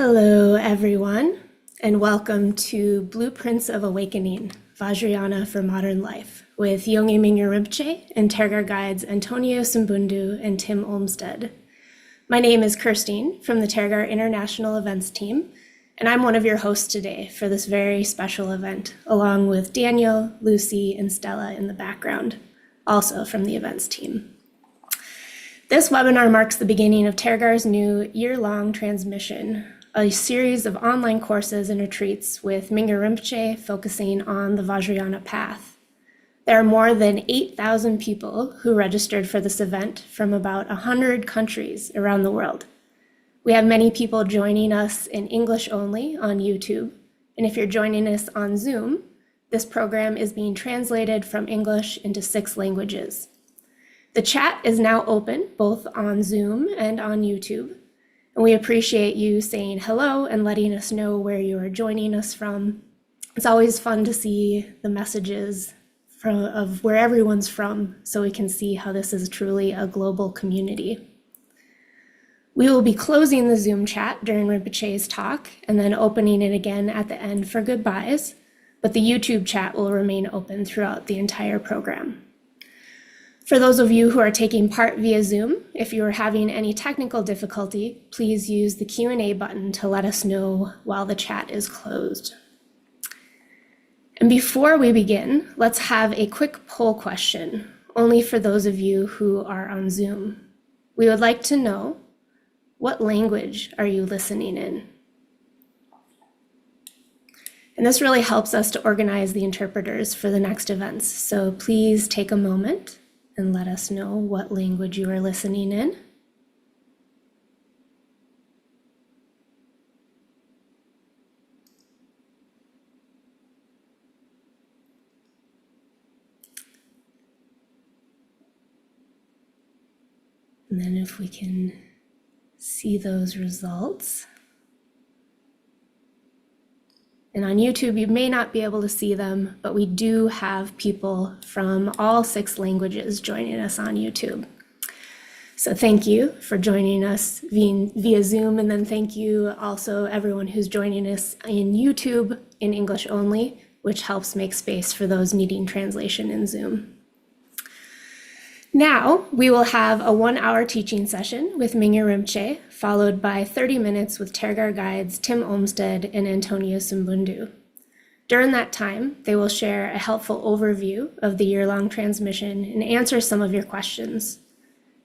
Hello, everyone, and welcome to Blueprints of Awakening, Vajrayana for Modern Life, with Yongey Mingyur Rinpoche and Tergar guides Antonio Simbundu and Tim Olmsted. My name is Kirstine from the Tergar International Events team, and I'm one of your hosts today for this very special event, along with Daniel, Lucy, and Stella in the background, also from the events team. This webinar marks the beginning of Tergar's new year-long transmission, a series of online courses and retreats with Mingyur Rinpoche focusing on the Vajrayana path. There are more than 8,000 people who registered for this event from about 100 countries around the world. We have many people joining us in English only on YouTube, and if you're joining us on Zoom, this program is being translated from English into 6 languages. The chat is now open both on Zoom and on YouTube. And we appreciate you saying hello and letting us know where you are joining us from. It's always fun to see the messages of where everyone's from, so we can see how this is truly a global community. We will be closing the Zoom chat during Rinpoche's talk and then opening it again at the end for goodbyes, but the YouTube chat will remain open throughout the entire program. For those of you who are taking part via Zoom, if you are having any technical difficulty, please use the Q&A button to let us know while the chat is closed. And before we begin, let's have a quick poll question, only for those of you who are on Zoom. We would like to know, what language are you listening in? And this really helps us to organize the interpreters for the next events. So please take a moment and let us know what language you are listening in. And then if we can see those results. And on YouTube, you may not be able to see them, but we do have people from all 6 languages joining us on YouTube. So thank you for joining us via Zoom, and then thank you also everyone who's joining us in YouTube in English only, which helps make space for those needing translation in Zoom. Now, we will have a 1-hour teaching session with Mingyur Rinpoche, followed by 30 minutes with Tergar guides Tim Olmsted and Antonio Simbundu. During that time, they will share a helpful overview of the year-long transmission and answer some of your questions.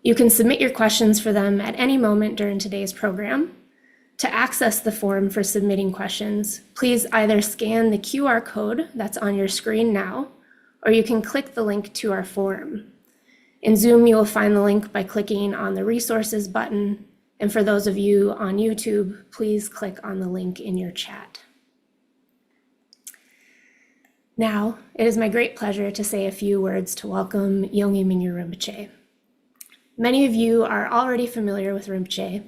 You can submit your questions for them at any moment during today's program. To access the form for submitting questions, please either scan the QR code that's on your screen now, or you can click the link to our forum. In Zoom, you will find the link by clicking on the resources button. And for those of you on YouTube, please click on the link in your chat. Now, it is my great pleasure to say a few words to welcome Yongey Mingyur Rinpoche. Many of you are already familiar with Rinpoche.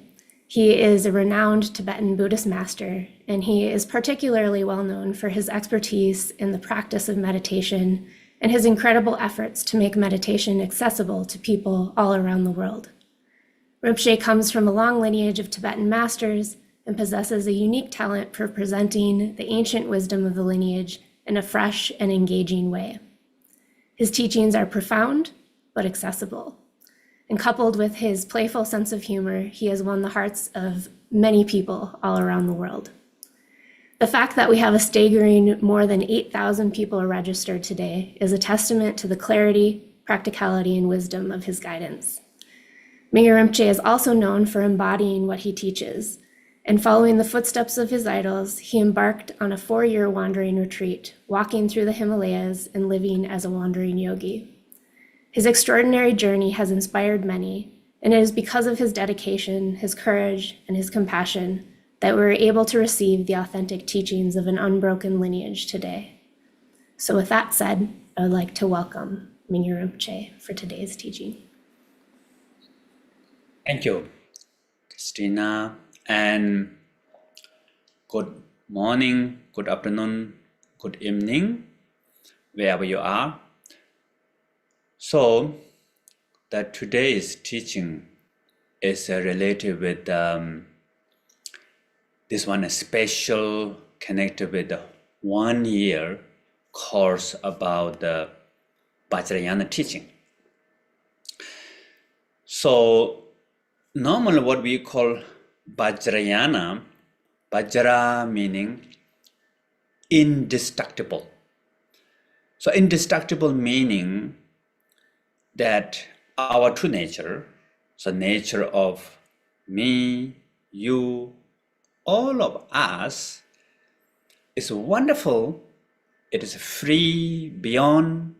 He is a renowned Tibetan Buddhist master, and he is particularly well known for his expertise in the practice of meditation and his incredible efforts to make meditation accessible to people all around the world. Rinpoche comes from a long lineage of Tibetan masters and possesses a unique talent for presenting the ancient wisdom of the lineage in a fresh and engaging way. His teachings are profound, but accessible. And coupled with his playful sense of humor, he has won the hearts of many people all around the world. The fact that we have a staggering more than 8,000 people registered today is a testament to the clarity, practicality, and wisdom of his guidance. Mingyur Rinpoche is also known for embodying what he teaches, and following the footsteps of his idols, he embarked on a 4-year wandering retreat, walking through the Himalayas and living as a wandering yogi. His extraordinary journey has inspired many, and it is because of his dedication, his courage, and his compassion that we're able to receive the authentic teachings of an unbroken lineage today. So with that said, I would like to welcome Mingyur Rinpoche for today's teaching. Thank you, Christina, and good morning, good afternoon, good evening, wherever you are. So, that today's teaching is related with This one is special, connected with the 1 year course about the Vajrayana teaching. So normally what we call Vajrayana, Vajra meaning indestructible. So indestructible meaning that our true nature, so nature of me, you, all of us is wonderful. It is free, beyond,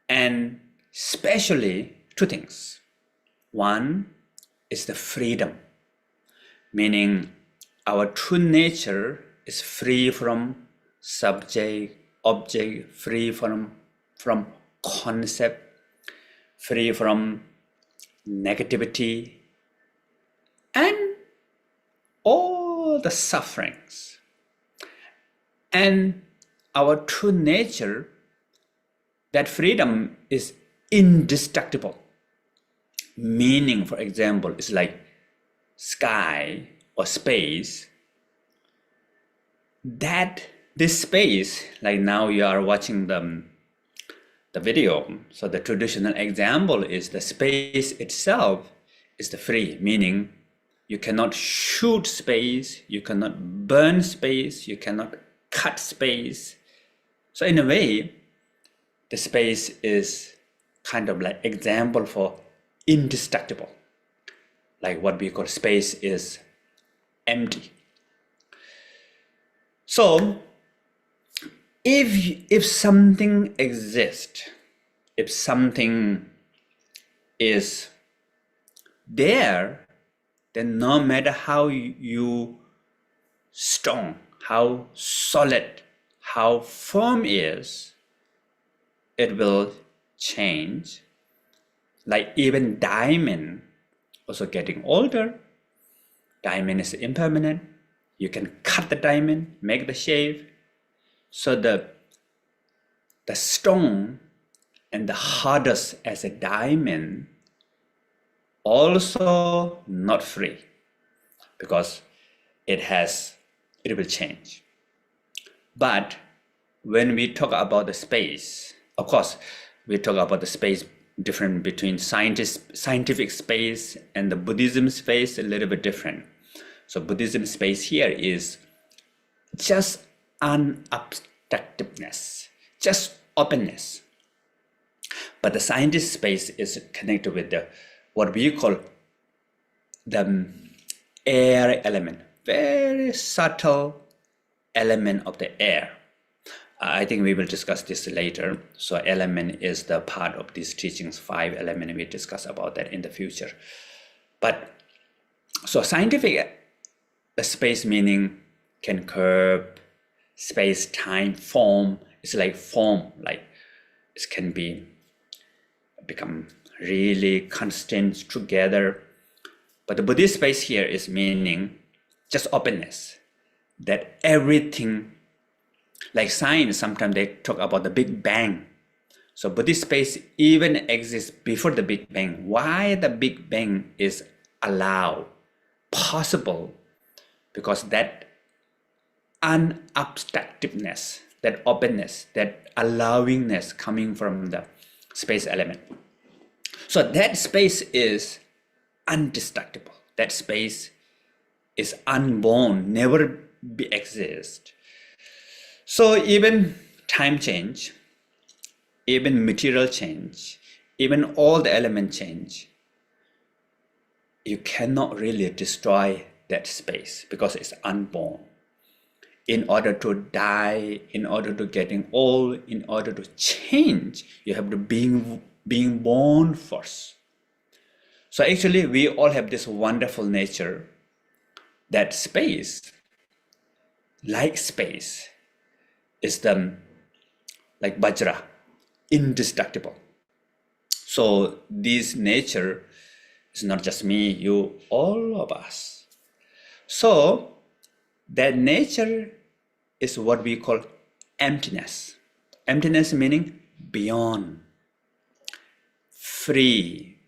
and especially two things. One is the freedom, meaning our true nature is free from subject, object, free from concept, free from negativity, and all the sufferings. And our true nature, that freedom is indestructible. Meaning, for example, is like sky or space. That this space, like now you are watching the video. So the traditional example is the space itself is the free, meaning you cannot shoot space, you cannot burn space, you cannot cut space. So in a way, the space is kind of like example for indestructible. Like what we call space is empty. So if something exists, if something is there, then no matter how you strong, how solid, how firm is, it will change. Like even diamond also getting older. Diamond is impermanent. You can cut the diamond, make the shape. So the stone and the hardest as a diamond also not free, because it will change. But when we talk about the space, of course, we talk about the space different between scientific space and the Buddhism space, a little bit different. So Buddhism space here is just unobstructiveness, just openness. But the scientist space is connected with what we call the air element, very subtle element of the air. I think we will discuss this later. So element is the part of these teachings, 5 elements. We discuss about that in the future. But so scientific space meaning can curve, space, time, form. It's like form, like it can become really constant together. But the Buddhist space here is meaning just openness, that everything, like science, sometimes they talk about the Big Bang. So Buddhist space even exists before the Big Bang. Why the Big Bang is allowed, possible? Because that unobstructiveness, that openness, that allowingness coming from the space element. So that space is indestructible. That space is unborn, never be exist. So even time change, even material change, even all the element change, you cannot really destroy that space because it's unborn. In order to die, in order to getting old, in order to change, you have to being born first. So actually, we all have this wonderful nature, that space, like space, is the like Vajra, indestructible. So this nature is not just me, you, all of us. So that nature is what we call emptiness. Emptiness meaning beyond, free,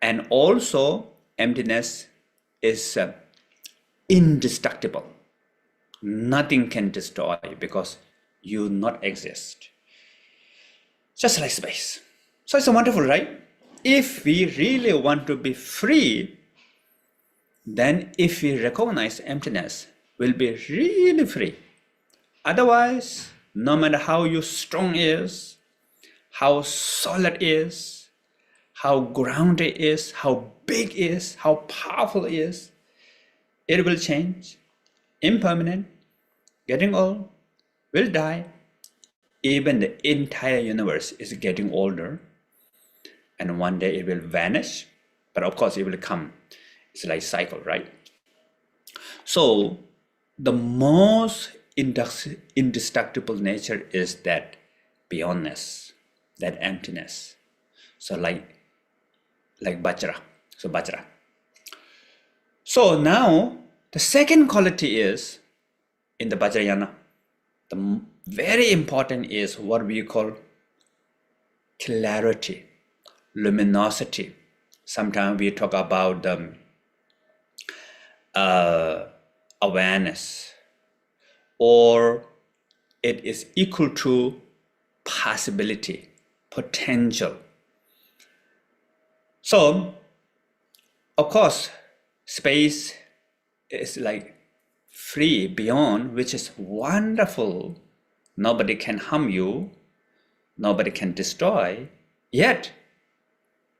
and also emptiness is indestructible. Nothing can destroy because you not exist. Just like space. So it's wonderful, right? If we really want to be free, then if we recognize emptiness, we'll be really free. Otherwise, no matter how you strong is, how solid is, how grounded is, how big is, how powerful is, it will change, impermanent, getting old, will die. Even the entire universe is getting older, and one day it will vanish, but of course it will come. It's like cycle, right? So the most indestructible nature is that beyondness, that emptiness. So like Vajra. So Vajra. So now the second quality is in the Vajrayana. The very important is what we call clarity, luminosity. Sometimes we talk about awareness, or it is equal to possibility, potential. So, of course, space is like free, beyond, which is wonderful. Nobody can harm you, nobody can destroy. Yet,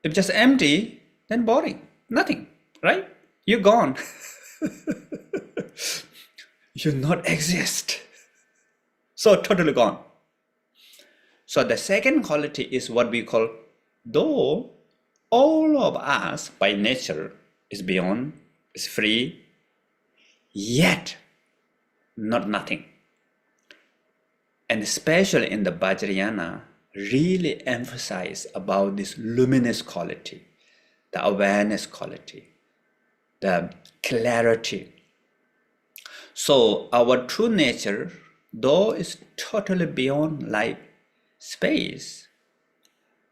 if just empty, then boring, nothing, right? You're gone. You not exist. So totally gone. So the second quality is what we call, though all of us by nature is beyond, is free, yet not nothing. And especially in the Vajrayana, really emphasize about this luminous quality, the awareness quality, the clarity. So our true nature, though is totally beyond like space,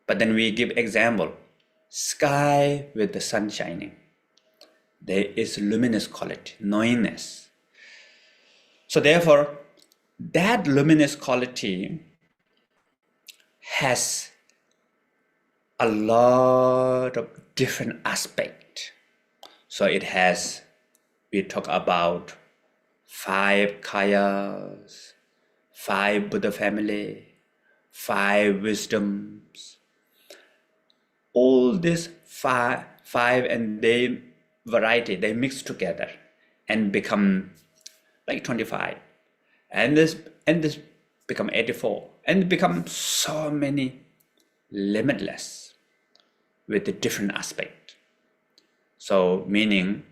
but then we give example, sky with the sun shining. There is luminous quality, knowingness. So therefore, that luminous quality has a lot of different aspects. So it has, we talk about 5 kayas, 5 Buddha family, 5 wisdoms. All these five and they variety, they mix together and become like 25. And this become 84. And become so many limitless with a different aspect. So meaning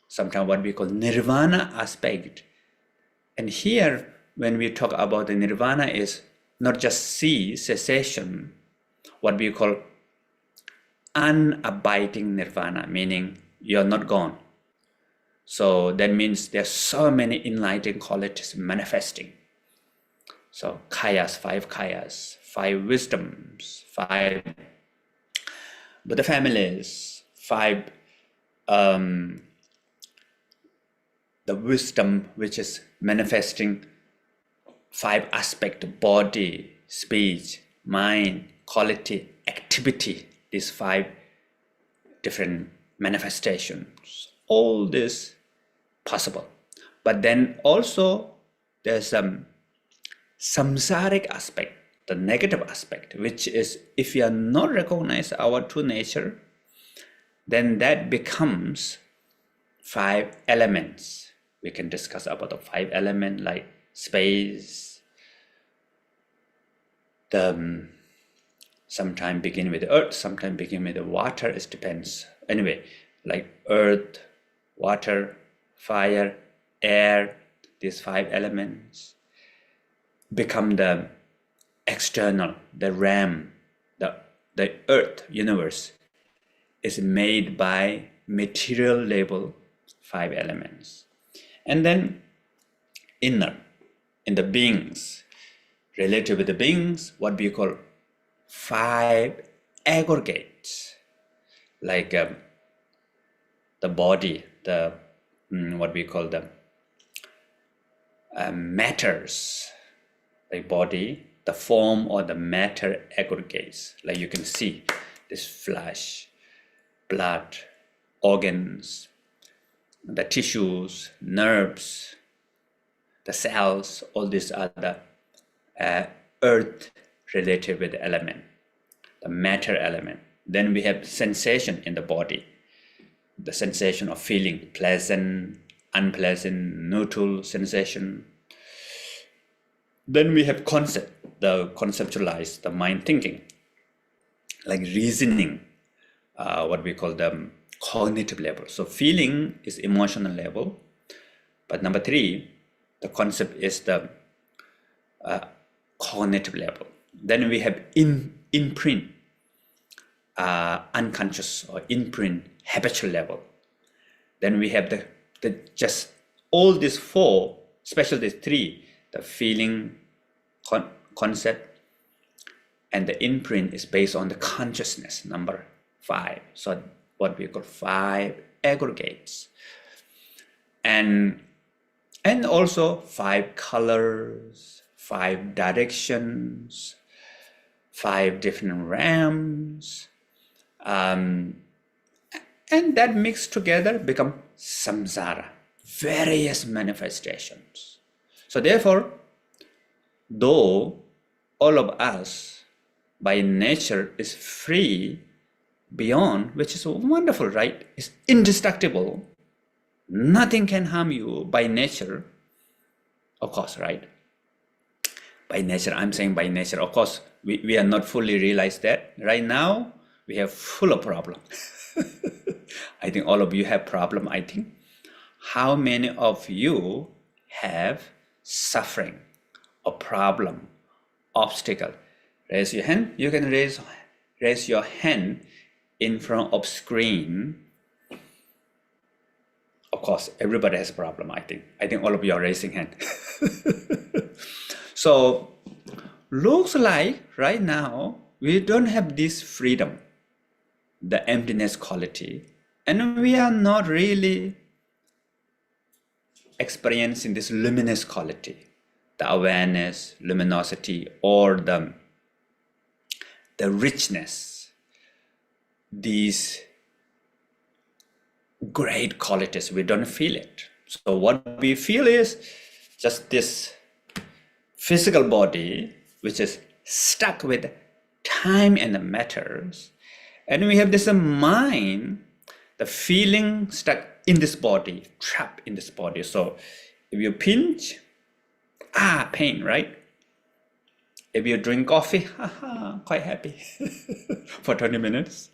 sometimes what we call nirvana aspect. And here when we talk about the nirvana is not just cessation, what we call unabiding nirvana, meaning you're not gone. So that means there's so many enlightened qualities manifesting. So kayas, 5 kayas, 5 wisdoms, 5 Buddha families, 5 the wisdom which is manifesting 5 aspects, body, speech, mind, quality, activity, these 5 different manifestations. All this possible. But then also there's some samsaric aspect, the negative aspect, which is if we are not recognize our true nature, then that becomes 5 elements. We can discuss about the 5 elements like space, the sometime begin with earth, sometime begin with the water, it depends. Anyway, like earth, water, fire, air, these 5 elements become the external, the realm, the earth universe is made by material level 5 elements. And then inner, in the beings, related with the beings, what we call 5 aggregates, like the body, the what we call the matters, like body, the form or the matter aggregates. Like you can see this flesh, blood, organs, the tissues, nerves, the cells, all these other earth related with the element, the matter element. Then we have sensation in the body, the sensation of feeling, pleasant, unpleasant, neutral sensation. Then we have concept, the conceptualize, the mind thinking, like reasoning, what we call the cognitive level. So feeling is emotional level, but number 3, the concept is the cognitive level. Then we have imprint, unconscious or imprint, habitual level. Then we have the just all these 4, especially these 3, the feeling, concept, and the imprint is based on the consciousness, number 5. So what we call 5 aggregates. And also 5 colors, 5 directions, 5 different realms, and that mixed together become samsara, various manifestations. So therefore, though all of us by nature is free beyond, which is wonderful, right? It's indestructible. Nothing can harm you by nature, of course, right? By nature, I'm saying by nature, of course, we are not fully realized that. Right now, we have full of problem. I think all of you have problem, I think. How many of you have suffering or problem, obstacle? Raise your hand. You can raise your hand in front of screen. Of course, everybody has a problem, I think. I think all of you are raising hand. So, looks like right now, we don't have this freedom, the emptiness quality, and we are not really experiencing this luminous quality, the awareness, luminosity, or the richness, these great qualities. We don't feel it. So what we feel is just this physical body, which is stuck with time and the matters. And we have this mind, the feeling stuck in this body, trapped in this body. So if you pinch, pain, right? If you drink coffee, quite happy for 20 minutes.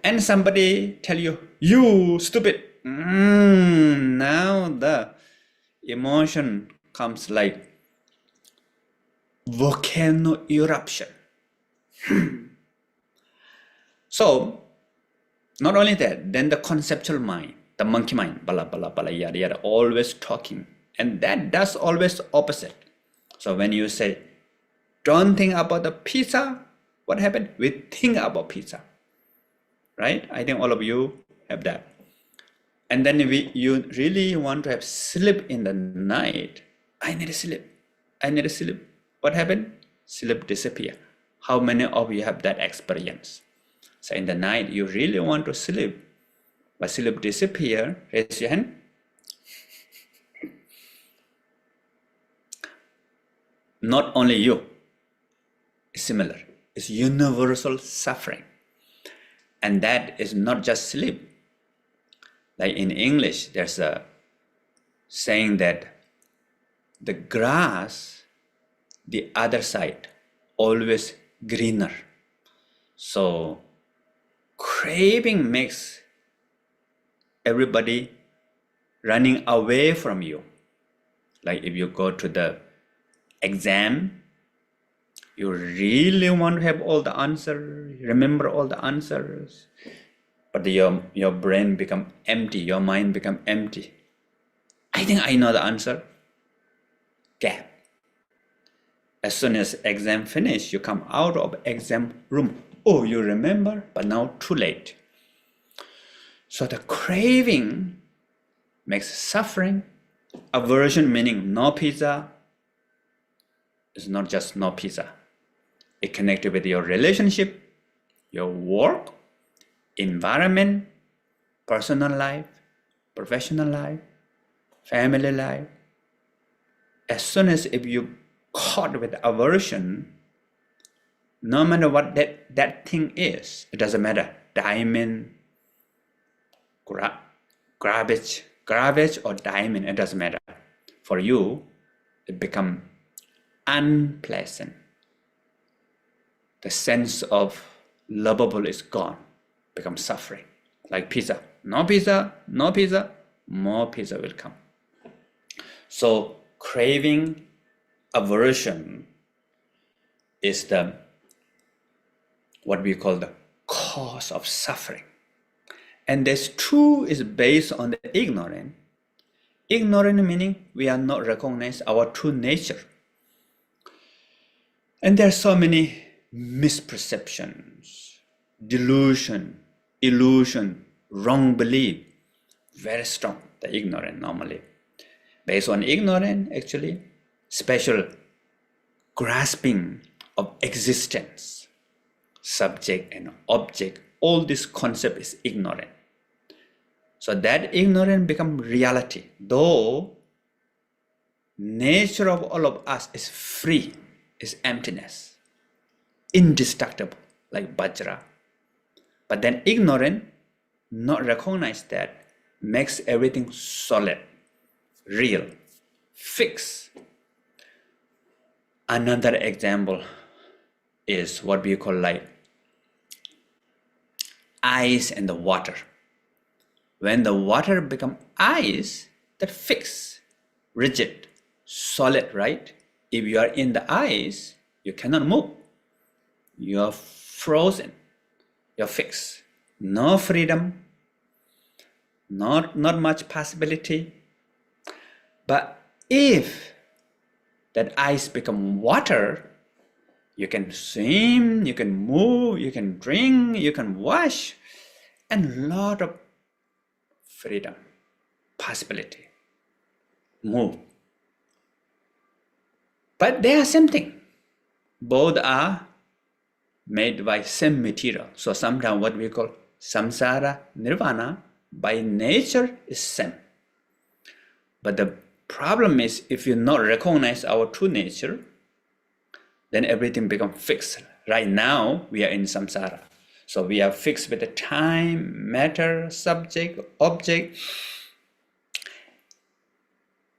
And somebody tell you, you stupid. Now the emotion comes like volcano eruption. So, not only that, then the conceptual mind, the monkey mind, blah, blah, blah, yada, yada, always talking. And that does always opposite. So when you say, don't think about the pizza, what happened? We think about pizza, right? I think all of you have that. And then you really want to have sleep in the night. I need to sleep. I need to sleep. What happened? Sleep disappear. How many of you have that experience? So in the night, you really want to sleep, but sleep disappear. Raise your hand. Not only you, it's similar. It's universal suffering. And that is not just sleep. Like in English, there's a saying that the grass, the other side, always greener. So craving makes everybody running away from you. Like if you go to the exam, you really want to have all the answers, remember all the answers, but your brain become empty, your mind become empty. I think I know the answer. Gap. As soon as exam finish, you come out of exam room. Oh, you remember, but now too late. So the craving makes suffering. Aversion meaning no pizza is not just no pizza. It connected with your relationship, your work, environment, personal life, professional life, family life. As soon as if you caught with aversion, no matter what that thing is, it doesn't matter. Diamond, garbage or diamond, it doesn't matter. For you, it becomes unpleasant. The sense of lovable is gone, becomes suffering. Like pizza, no pizza, no pizza, more pizza will come. So craving, aversion is what we call the cause of suffering. And this two is based on the ignorant. Ignorant meaning we are not recognize our true nature. And there are so many misperceptions, delusion, illusion, wrong belief, very strong, the ignorant normally. Based on ignorance, actually, special grasping of existence, subject and object, all this concept is ignorant. So that ignorance becomes reality, though nature of all of us is free, is emptiness, indestructible, like Vajra. But then ignorant, not recognize that, makes everything solid, real, fixed. Another example is what we call like ice and the water. When the water become ice, that fixed, rigid, solid, right? If you are in the ice, you cannot move. You are frozen. You're fixed. No freedom. Not much possibility. But if that ice become water, you can swim, you can move, you can drink, you can wash, and a lot of freedom, possibility, move. But they are same thing. Both are made by same material. So sometimes what we call samsara, nirvana, by nature is same. But the problem is if you not recognize our true nature, then everything becomes fixed. Right now, we are in samsara. So we are fixed with the time, matter, subject, object.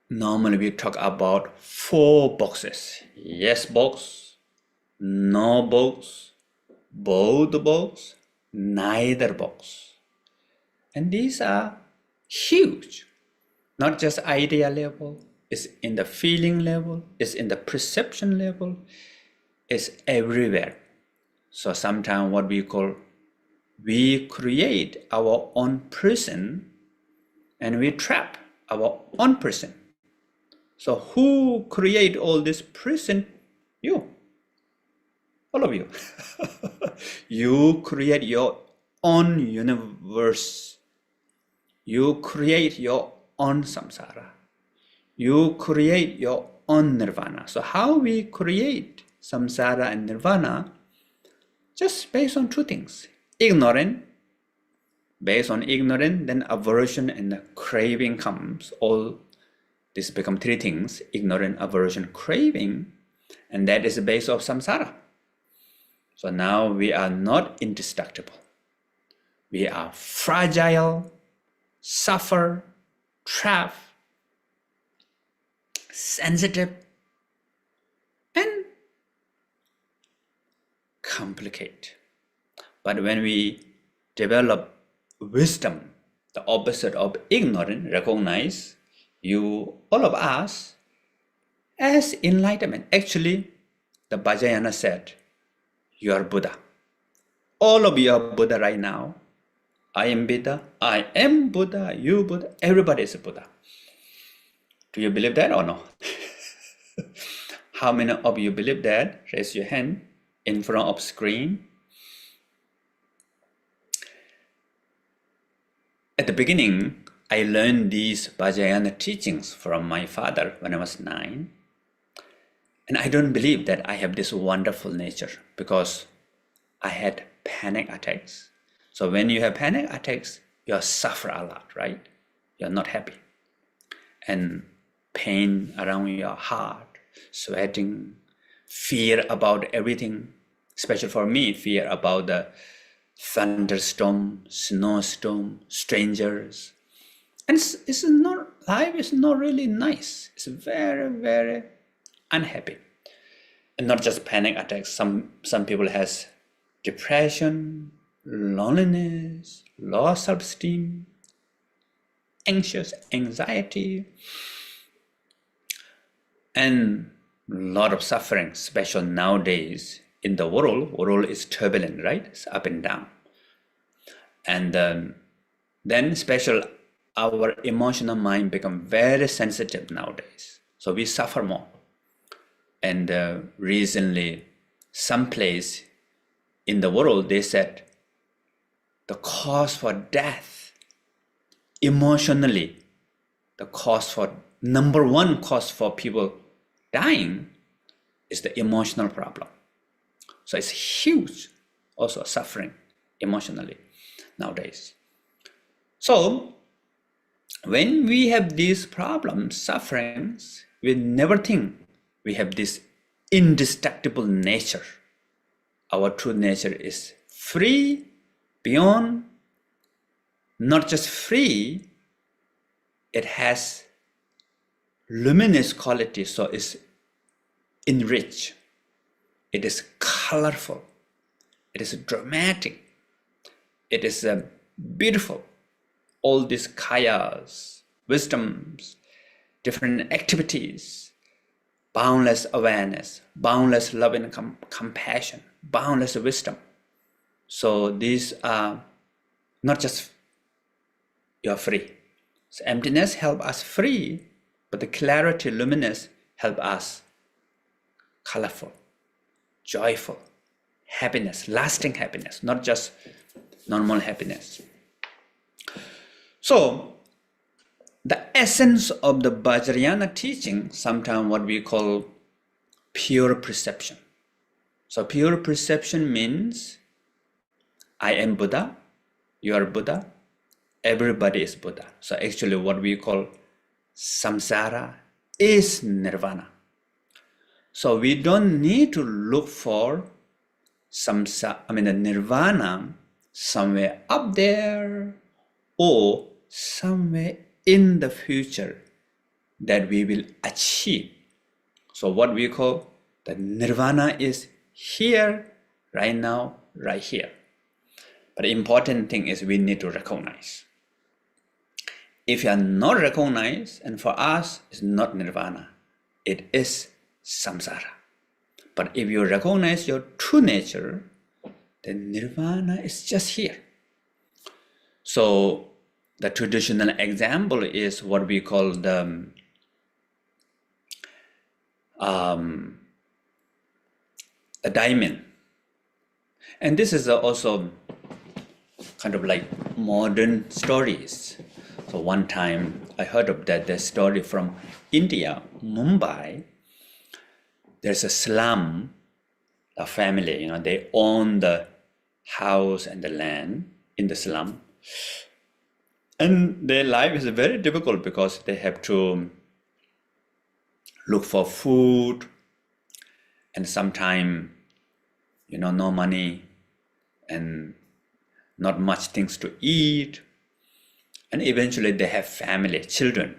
Normally we talk about 4 boxes. Yes box, no box, both box, neither box. And these are huge. Not just idea level, it's in the feeling level, it's in the perception level, it's everywhere. So sometimes what we call, we create our own person and we trap our own person. So who create all this person? You. All of you. You create your own universe. You create your own samsara. You create your own nirvana. So how we create samsara and nirvana? Just based on 2 things. Ignorant. Based on ignorance, then aversion and the craving comes. All this become 3 things. Ignorant, aversion, craving. And that is the base of samsara. So now we are not indestructible. We are fragile, suffer, trapped, sensitive, and complicate. But when we develop wisdom, the opposite of ignorance, recognize you, all of us, as enlightenment. Actually, the Vajrayana said, you are Buddha. All of you are Buddha right now. I am Buddha, I am Buddha, you Buddha, everybody is a Buddha. Do you believe that or no? How many of you believe that? Raise your hand in front of screen. At the beginning, I learned these Vajrayana teachings from my father when I was 9. And I don't believe that I have this wonderful nature because I had panic attacks. So when you have panic attacks, you suffer a lot, right? You're not happy. And pain around your heart, sweating, fear about everything, especially for me, fear about the thunderstorm, snowstorm, strangers. And life is not really nice. It's very, very unhappy. And not just panic attacks. Some people has depression, loneliness, low self-esteem, anxious, anxiety, and a lot of suffering, especially nowadays in the world is turbulent, right? It's up and down. And then especially our emotional mind become very sensitive nowadays. So we suffer more. And recently, someplace in the world, they said the cause for death, emotionally, the cause for, number one cause for people dying is the emotional problem. So it's huge, also suffering emotionally nowadays. So when we have these problems, sufferings, we never think we have this indestructible nature. Our true nature is free, beyond, not just free, it has luminous quality, so it's enriched, it is colorful, it is dramatic, it is beautiful. All these kayas, wisdoms, different activities, boundless awareness, boundless love and compassion, boundless wisdom. So these are not just you're free. So emptiness help us free, but the clarity, luminous help us colorful, joyful, happiness, lasting happiness, not just normal happiness. So the essence of the Vajrayana teaching, sometimes what we call pure perception. So pure perception means I am Buddha, you are Buddha, everybody is Buddha. So actually what we call samsara is nirvana. So we don't need to look for the nirvana somewhere up there or somewhere in the future that we will achieve. So what we call the nirvana is here, right now, right here. But the important thing is we need to recognize. If you are not recognized, and for us, it's not nirvana, it is samsara. But if you recognize your true nature, then nirvana is just here. So the traditional example is what we call the diamond. And this is also kind of like modern stories. So one time I heard of that, the story from India, Mumbai. There's a slum, a family, they own the house and the land in the slum. And their life is very difficult because they have to look for food, and sometimes, no money and not much things to eat. And eventually they have family, children.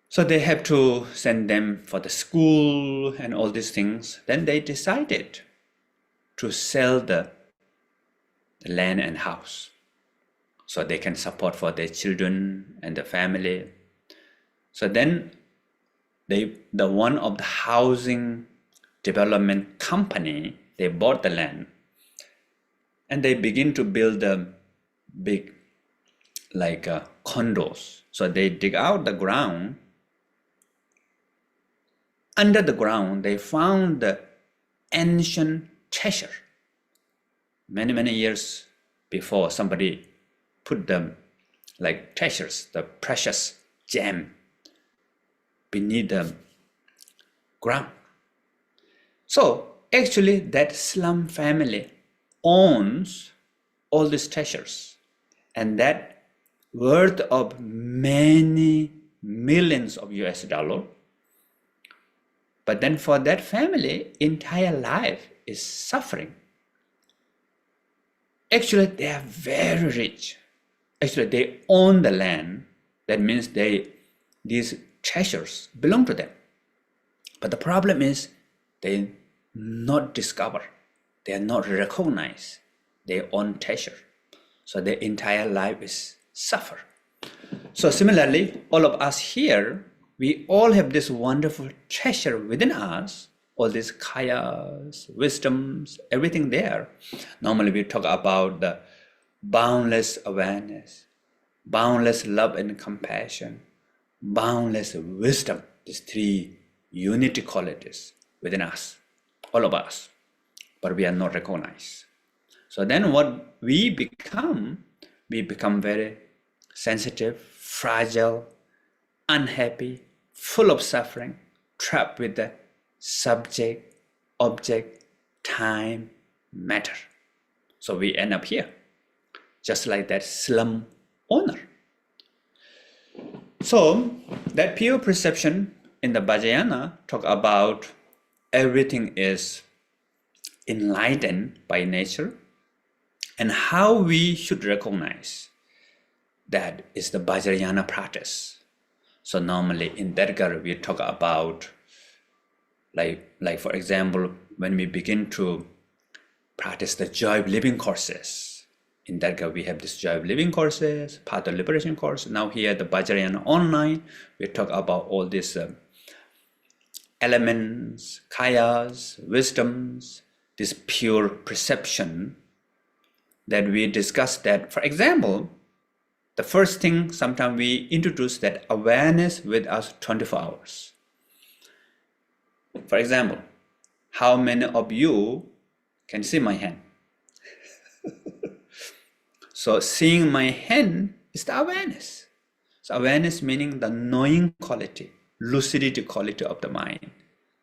So they have to send them for the school and all these things. Then they decided to sell the land and house so they can support for their children and the family. So then the one of the housing development company, they bought the land and they begin to build the big condos. So they dig out the ground. Under the ground, they found the ancient treasure. Many, many years before, somebody put them like treasures, the precious gem beneath the ground. So actually that slum family owns all these treasures, and that worth of many millions of US dollars. But then for that family, entire life is suffering. Actually, they are very rich. Actually, they own the land. That means these treasures belong to them. But the problem is they not discover. They are not recognized. They own treasure. So their entire life is suffer. So similarly, all of us here, we all have this wonderful treasure within us, all these kayas, wisdoms, everything there. Normally we talk about the boundless awareness, boundless love and compassion, boundless wisdom, these three unity qualities within us, all of us, but we are not recognized. So then what we become very sensitive, fragile, unhappy, full of suffering, trapped with the subject, object, time, matter. So we end up here, just like that slum owner. So that pure perception in the Vajrayana talk about everything is enlightened by nature, and how we should recognize that is the Vajrayana practice. So normally in Tergar we talk about like for example, when we begin to practice the joy of living courses. In Tergar we have this joy of living courses, path of liberation course. Now here the Vajrayana online, we talk about all these elements, kayas, wisdoms, this pure perception that we discussed. That, for example, the first thing, sometimes we introduce that awareness with us 24 hours. For example, how many of you can see my hand? So seeing my hand is the awareness. So awareness meaning the knowing quality, lucidity quality of the mind,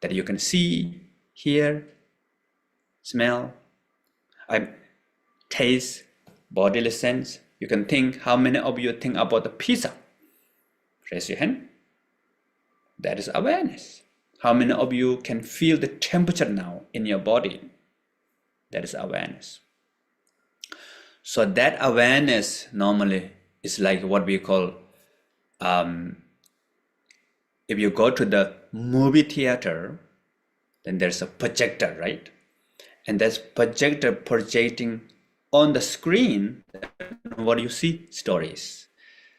that you can see, hear, smell, taste, bodily sense. You can think. How many of you think about the pizza? Raise your hand. That is awareness. How many of you can feel the temperature now in your body? That is awareness. So that awareness normally is like what we call, if you go to the movie theater, then there's a projector, right? And there's projector projecting on the screen. What do you see? Stories.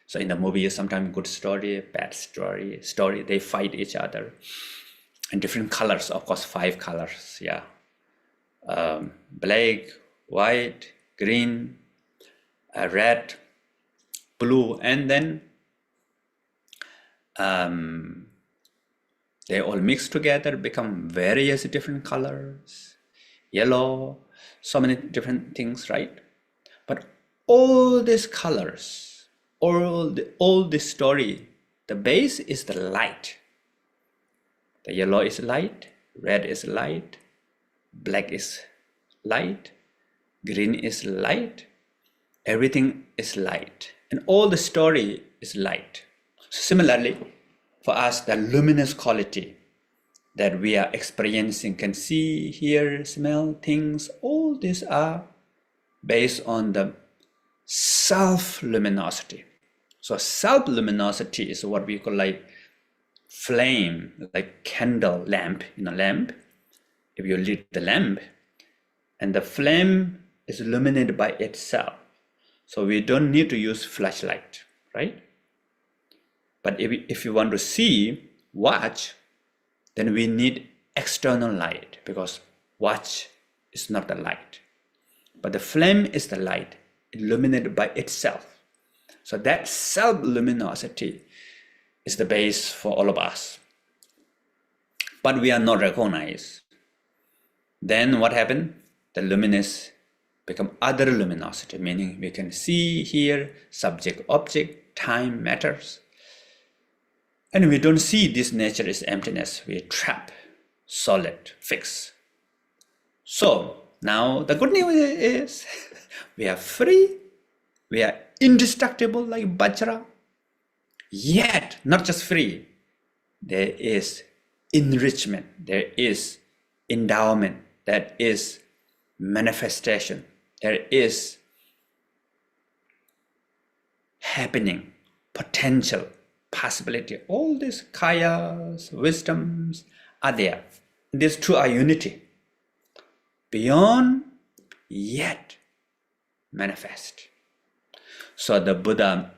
So in the movie, sometimes good story, bad story, they fight each other. And different colors, of course, 5 colors, yeah. Black, white, green, red, blue, and then they all mix together, become various different colors, yellow, so many different things, right? But all these colors, all this story, the base is the light. The yellow is light, red is light, black is light, green is light, everything is light, and all the story is light. Similarly, for us, the luminous quality that we are experiencing, can see, hear, smell, things, all these are based on the self-luminosity. So self-luminosity is what we call like flame, like candle lamp in a lamp. If you lit the lamp, and the flame is illuminated by itself, so we don't need to use flashlight, right? But if you want to see, watch, then we need external light, because watch is not the light, but the flame is the light illuminated by itself. So that self-luminosity is the base for all of us, but we are not recognized. Then what happened? The luminous become other luminosity, meaning we can see, hear, subject, object, time, matters. And we don't see this nature is emptiness. We trap, solid, fixed. So now the good news is we are free, we are indestructible like Vajra, yet not just free, there is enrichment, there is endowment, there is manifestation, there is happening, potential, possibility. All these kayas, wisdoms are there. These two are unity. Beyond, yet manifest. So the Buddha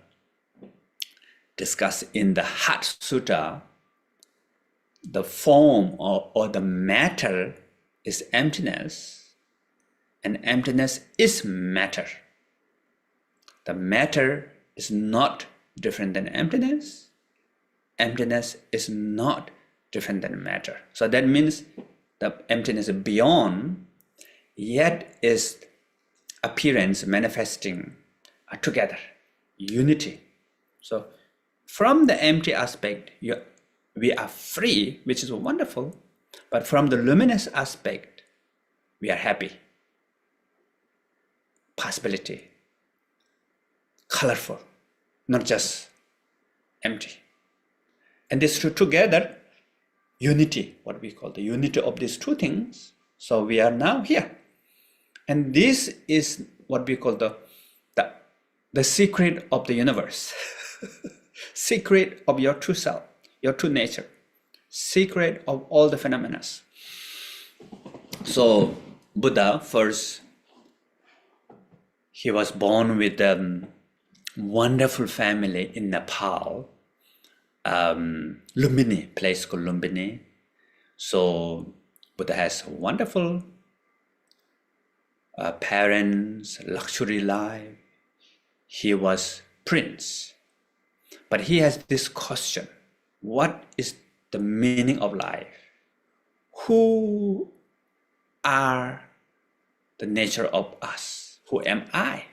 discussed in the Heart Sutta, the form or the matter is emptiness, and emptiness is matter. The matter is not different than emptiness. Emptiness is not different than matter. So that means the emptiness beyond, yet is appearance manifesting together, unity. So from the empty aspect, we are free, which is wonderful, but from the luminous aspect, we are happy, possibility, colorful, not just empty. And these two together, unity, what we call the unity of these two things. So we are now here. And this is what we call the secret of the universe. Secret of your true self, your true nature. Secret of all the phenomena. So Buddha first, he was born with a wonderful family in Nepal, Lumbini, place called Lumbini. So Buddha has wonderful parents, luxury life. He was prince, but he has this question: what is the meaning of life? Who are the nature of us? Who am I?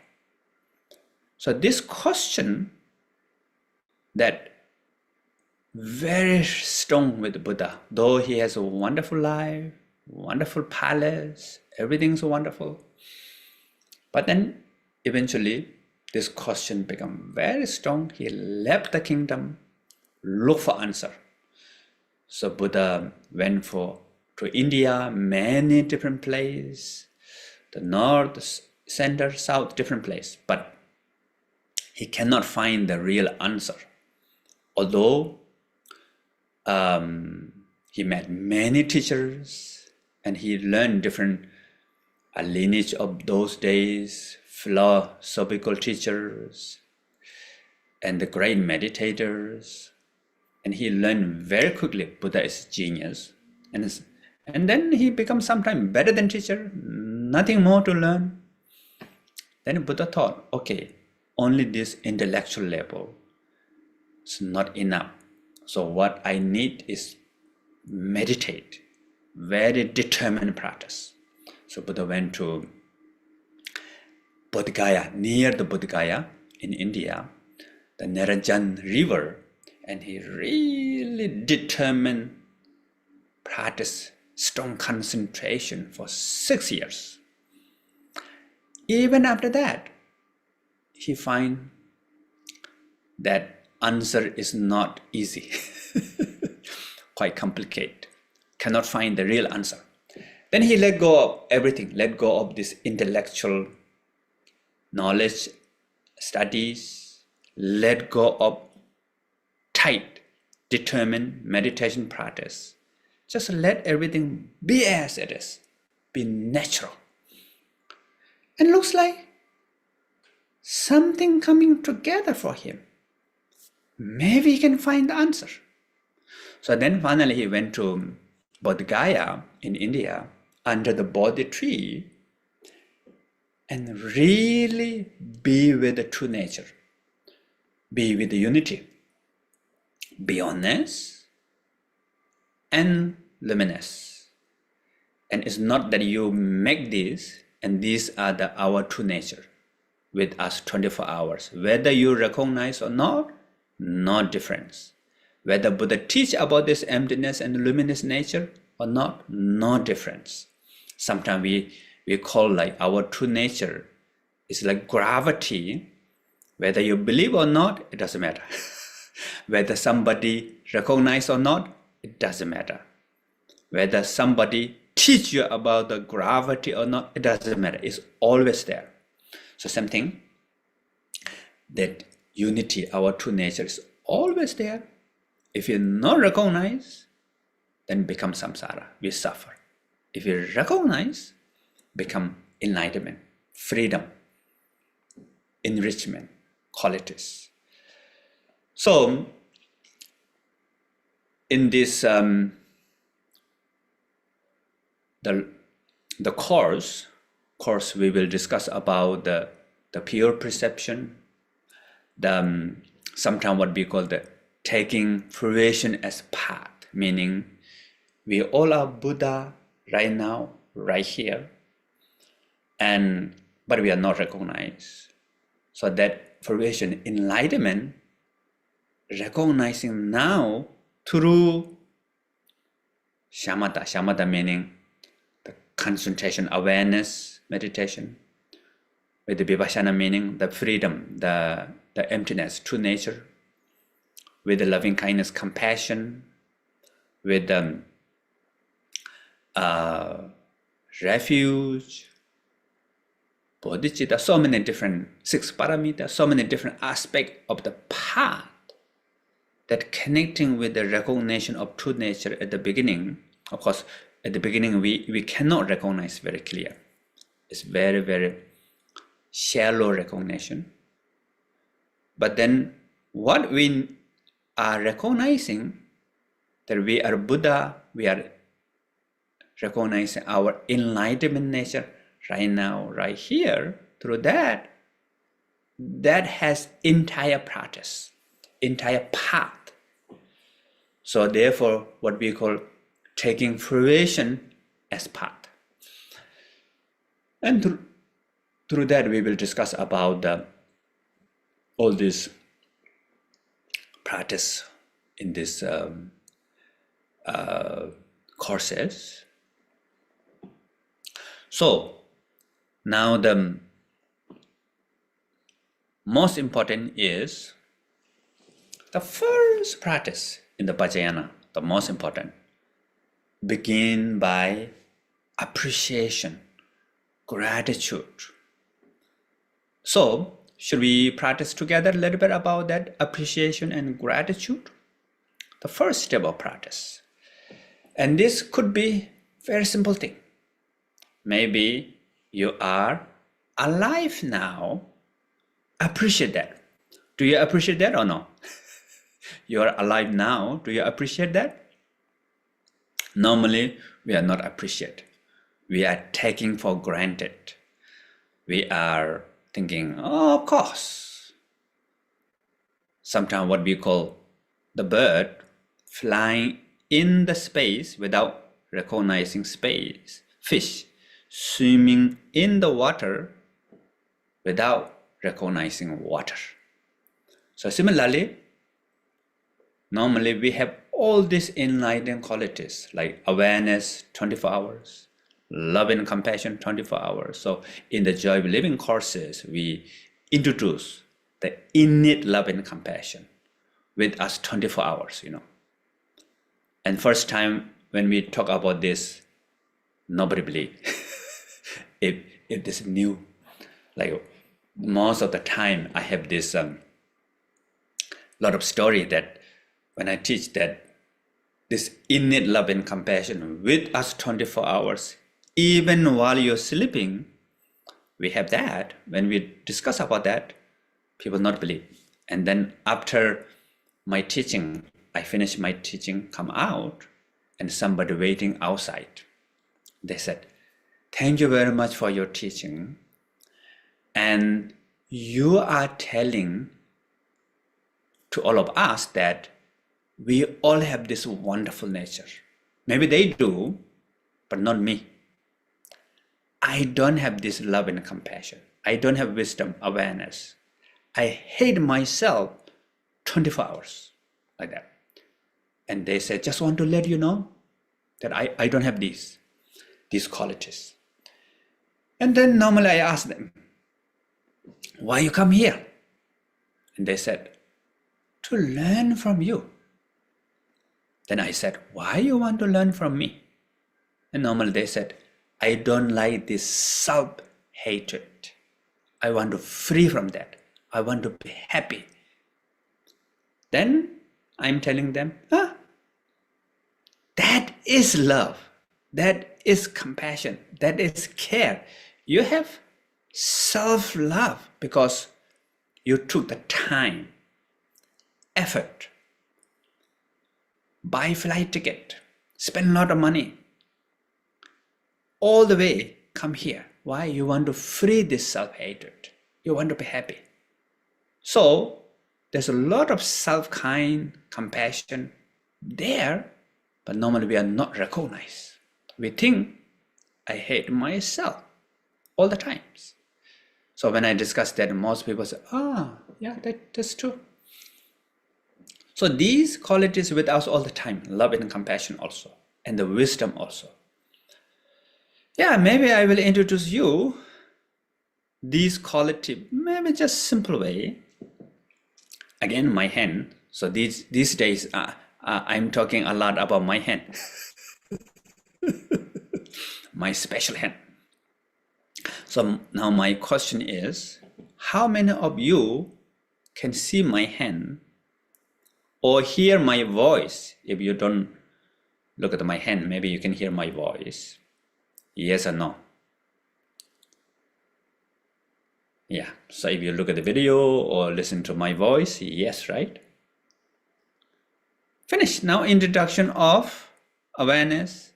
So this question that very strong with Buddha, though he has a wonderful life, wonderful palace, everything's wonderful. But then eventually this question became very strong. He left the kingdom, looked for answer. So Buddha went to India, many different places, the north, center, south, different place, but he cannot find the real answer. Although he met many teachers and he learned different lineage of those days, philosophical teachers, and the great meditators, and he learned very quickly Buddha is genius, and then he becomes sometimes better than teacher, nothing more to learn. Then Buddha thought, okay, only this intellectual level is not enough. So what I need is meditate, very determined practice. So Buddha went to Bodh Gaya, near the Bodh Gaya in India, the Narajan river, and he really determined practice, strong concentration for 6 years. Even after that, he find that answer is not easy, quite complicated, cannot find the real answer. Then he let go of everything, let go of this intellectual knowledge, studies, let go of tight, determined meditation practice. Just let everything be as it is, be natural. And looks like something coming together for him. Maybe he can find the answer. So then finally he went to Bodh Gaya in India under the Bodhi tree and really be with the true nature, be with the unity, beyondness and luminous. And it's not that you make this, And these are our true nature with us 24 hours. Whether you recognize or not, no difference. Whether Buddha teach about this emptiness and luminous nature or not, no difference. Sometimes we call like our true nature is like gravity. Whether you believe or not, it doesn't matter. Whether somebody recognize or not, it doesn't matter. Whether somebody teach you about the gravity or not, it doesn't matter. It's always there. So same thing, that unity, our true nature is always there. If you not recognize, then become samsara, we suffer. If you recognize, become enlightenment, freedom, enrichment, qualities. So in this the course we will discuss about the pure perception, the sometimes what we call the taking fruition as path, meaning we all are Buddha right now, right here, but we are not recognized. So that fruition, enlightenment, recognizing now through shamatha. Shamatha meaning the concentration, awareness, meditation. With the vipassana meaning the freedom, the emptiness, true nature. With the loving kindness, compassion. With the refuge, bodhicitta, so many different 6 parameters, so many different aspects of the path that connecting with the recognition of true nature at the beginning. Of course, at the beginning we cannot recognize very clear. It's very, very shallow recognition. But then what we are recognizing, that we are Buddha, we are recognizing our enlightenment nature right now, right here. Through that has entire practice, entire path. So therefore, what we call taking fruition as path. And through that, we will discuss about all this practice in this courses. So now the most important is the first practice in the Vajrayana, the most important. Begin by appreciation, gratitude. So should we practice together a little bit about that appreciation and gratitude? The first step of practice. And this could be very simple thing. Maybe you are alive now. Appreciate that. Do you appreciate that or no? You are alive now. Do you appreciate that? Normally, we are not appreciate. We are taking for granted. We are thinking, oh, of course. Sometimes what we call the bird flying in the space without recognizing space. Fish swimming in the water without recognizing water. So similarly, normally we have all these enlightened qualities like awareness 24 hours, love and compassion 24 hours. So in the Joy of Living courses, we introduce the innate love and compassion with us 24 hours, And first time when we talk about this, nobody believe. if this is new, like most of the time I have this lot of story that when I teach that this innate love and compassion with us 24 hours, even while you're sleeping, we have that. When we discuss about that, people not believe. And then after my teaching, I finish my teaching, come out, and somebody waiting outside. They said, thank you very much for your teaching. And you are telling to all of us that we all have this wonderful nature. Maybe they do, but not me. I don't have this love and compassion. I don't have wisdom, awareness. I hate myself 24 hours, like that. And they said, just want to let you know that I don't have these qualities. And then normally I ask them, why you come here? And they said, to learn from you. Then I said, why you want to learn from me? And normally they said, I don't like this self-hatred. I want to free from that. I want to be happy. Then I'm telling them, that is love. That is compassion. That is care. You have self-love because you took the time, effort, buy flight ticket, spend a lot of money, all the way come here. Why? You want to free this self-hatred. You want to be happy. So there's a lot of self-kind, compassion there, but normally we are not recognized. We think, I hate myself all the times. So when I discuss that, most people say, yeah, that's true. So these qualities with us all the time, love and compassion also, and the wisdom also. Yeah, maybe I will introduce you these qualities, maybe just simple way. Again, my hand. So these days, I'm talking a lot about my hand, my special hand. So now my question is, how many of you can see my hand or hear my voice? If you don't look at my hand, maybe you can hear my voice. Yes or no? Yeah, so if you look at the video or listen to my voice, yes, right? Finish. Now introduction of awareness,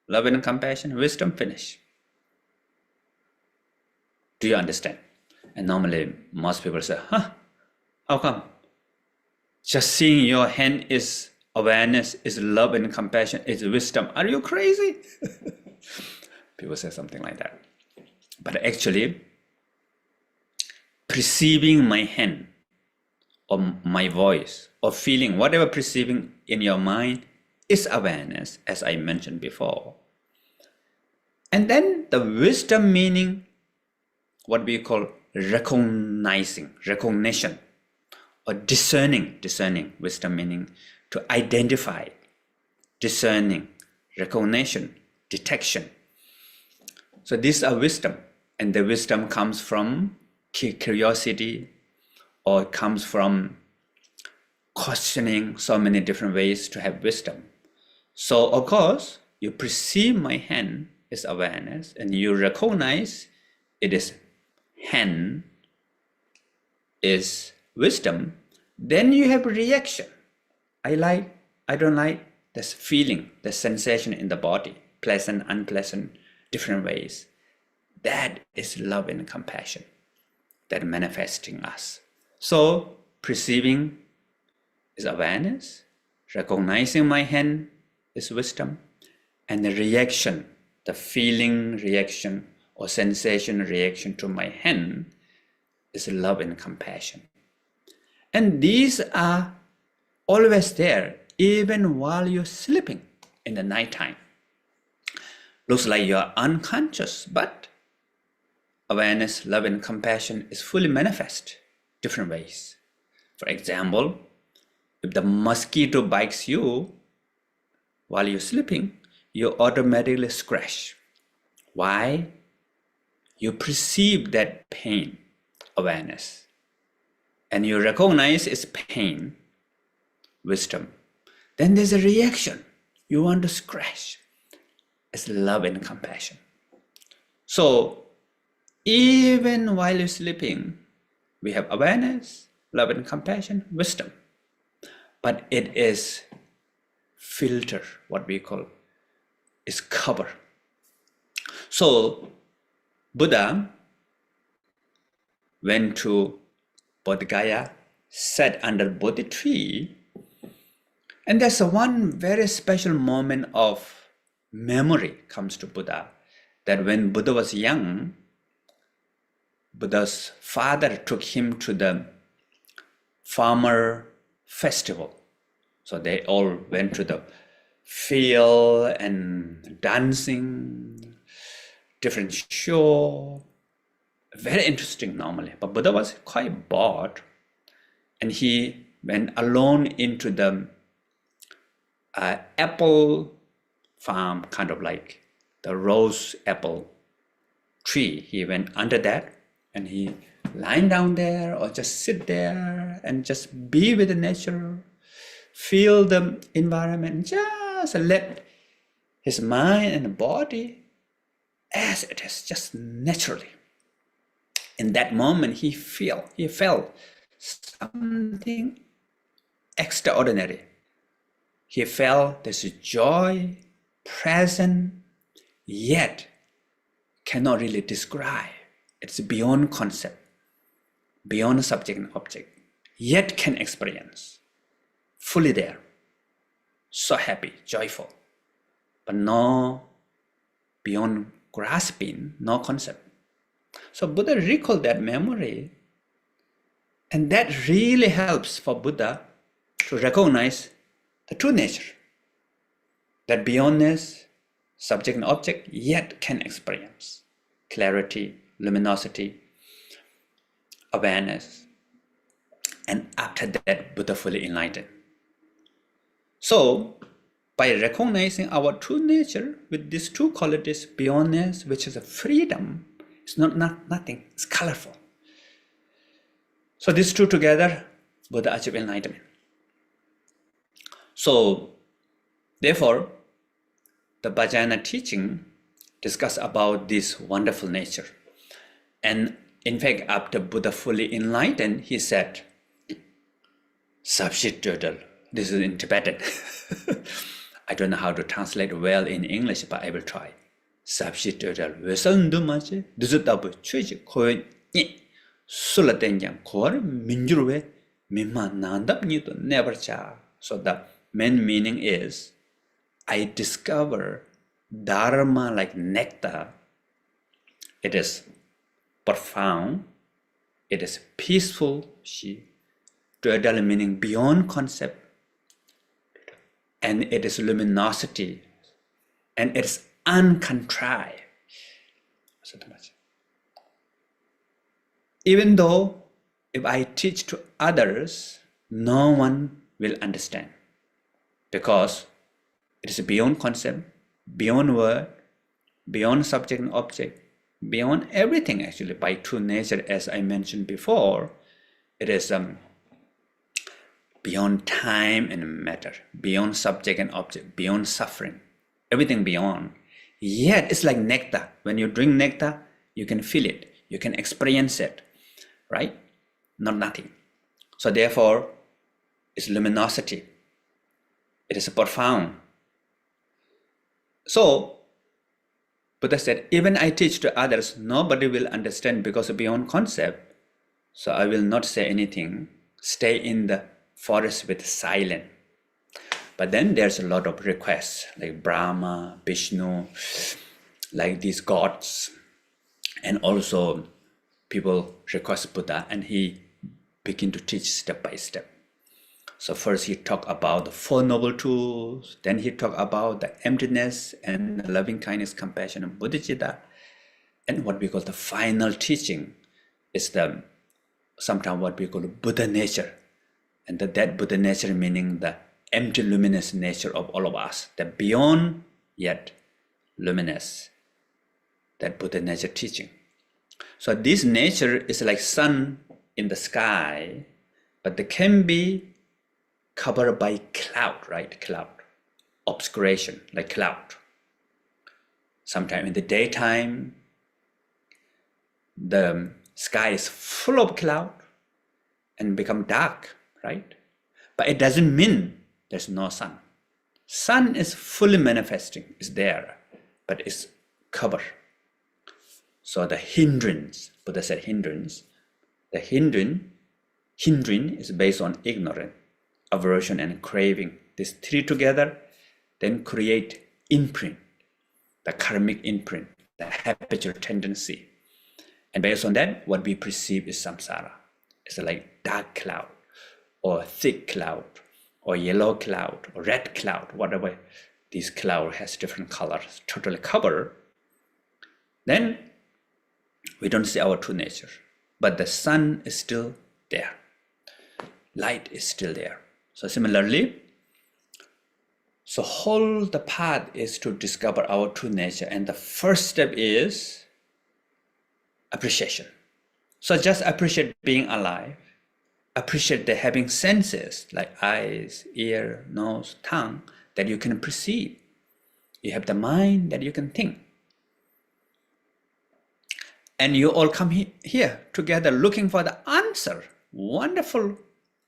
love and compassion, wisdom, finish. Do you understand? And normally most people say, how come? Just seeing your hand is awareness, is love and compassion, is wisdom. Are you crazy? People say something like that. But actually, perceiving my hand or my voice or feeling, whatever perceiving in your mind is awareness, as I mentioned before. And then the wisdom meaning what we call recognition, or discerning, wisdom meaning to identify, discerning, recognition, detection. So these are wisdom, and the wisdom comes from curiosity, or it comes from questioning so many different ways to have wisdom. So of course, you perceive my hand is awareness, and you recognize it is hand is wisdom, then you have reaction. I like, I don't like, there's feeling, there's sensation in the body, pleasant, unpleasant, different ways. That is love and compassion that manifesting us. So perceiving is awareness, recognizing my hand is wisdom, and the reaction, the feeling reaction or sensation reaction to my hand is love and compassion. And these are always there, even while you're sleeping in the nighttime. Looks like you're unconscious, but awareness, love, and compassion is fully manifest different ways. For example, if the mosquito bites you while you're sleeping, you automatically scratch. Why? You perceive that pain, awareness, and you recognize its pain, wisdom. Then there's a reaction. You want to scratch. It's love and compassion. So even while you're sleeping, we have awareness, love and compassion, wisdom. But it is filter, what we call, is cover. So Buddha went to Bodh Gaya, sat under Bodhi tree, and there's one very special moment of memory comes to Buddha, that when Buddha was young, Buddha's father took him to the farmer festival. So they all went to the field and dancing, different show. Very interesting normally. But Buddha was quite bored, and he went alone into the apple farm, kind of like the rose apple tree. He went under that and he lying down there or just sit there and just be with the nature, feel the environment, just let his mind and body as it is, just naturally. In that moment, he felt something extraordinary. He felt this joy present, yet cannot really describe. It's beyond concept, beyond subject and object, yet can experience. Fully there. So happy, joyful, but no beyond grasping, no concept. So Buddha recalled that memory, and that really helps for Buddha to recognize the true nature, that beyondness, subject and object, yet can experience clarity, luminosity, awareness. And after that, Buddha fully enlightened. So, by recognizing our true nature with these two qualities, beyondness, which is a freedom, it's not nothing, it's colorful. So these two together, Buddha achieved enlightenment. So, therefore, the Vajrayana teaching discuss about this wonderful nature. And in fact, after Buddha fully enlightened, he said, Sabshit Dodal. This is in Tibetan. I don't know how to translate well in English, but I will try. Sabshit Dodal. Vesandumache, Duzutabu, Chuji, Koy, Sulatenjang, Kor, Mingyur Mimma Nandap Nito, never cha. So the main meaning is, I discover Dharma like nectar. It is profound, it is peaceful, Dodal meaning beyond concept, and it is luminosity, and it is uncontrived. Even though if I teach to others, no one will understand, because it is beyond concept, beyond word, beyond subject and object, beyond everything actually, by true nature, as I mentioned before. It is beyond time and matter, beyond subject and object, beyond suffering, everything beyond. Yet it's like nectar. When you drink nectar, you can feel it, you can experience it, right? Not nothing. So therefore, it's luminosity. It is profound. So Buddha said, even I teach to others, nobody will understand because of beyond concept. So I will not say anything. Stay in the forest with silence. But then there's a lot of requests, like Brahma, Vishnu, like these gods. And also people request Buddha, and he begin to teach step by step. So first he talked about the Four Noble Truths, then he talked about the emptiness and loving kindness, compassion, and bodhicitta. And what we call the final teaching is the sometimes what we call Buddha nature. And that Buddha nature meaning the empty luminous nature of all of us, the beyond yet luminous, that Buddha nature teaching. So this nature is like sun in the sky, but they can be covered by cloud, right? Cloud, obscuration, like cloud. Sometimes in the daytime, the sky is full of cloud and become dark, right? But it doesn't mean there's no sun. Sun is fully manifesting, is there, but it's covered. So the hindrance, Buddha said hindrance. The hindrance is based on ignorance, aversion, and craving. These three together then create imprint, the karmic imprint. the habitual tendency. And based on that, what we perceive is samsara. It's like dark cloud, or thick cloud, or yellow cloud, or red cloud, whatever. This cloud has different colors, totally covered. Then we don't see our true nature, but the sun is still there. Light is still there. So similarly, so whole the path is to discover our true nature, and the first step is appreciation. So just appreciate being alive, appreciate the having senses like eyes, ear, nose, tongue that you can perceive. You have the mind that you can think. And you all come here together looking for the answer. Wonderful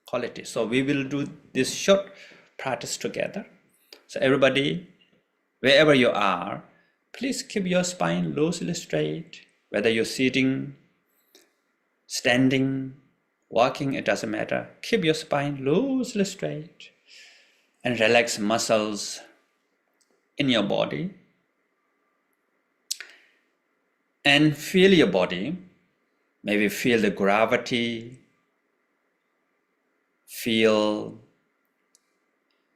quality. So we will do this short practice together. So everybody, wherever you are, please keep your spine loosely straight. Whether you're sitting, standing, walking, it doesn't matter. Keep your spine loosely straight and relax muscles in your body. And feel your body. Maybe feel the gravity. Feel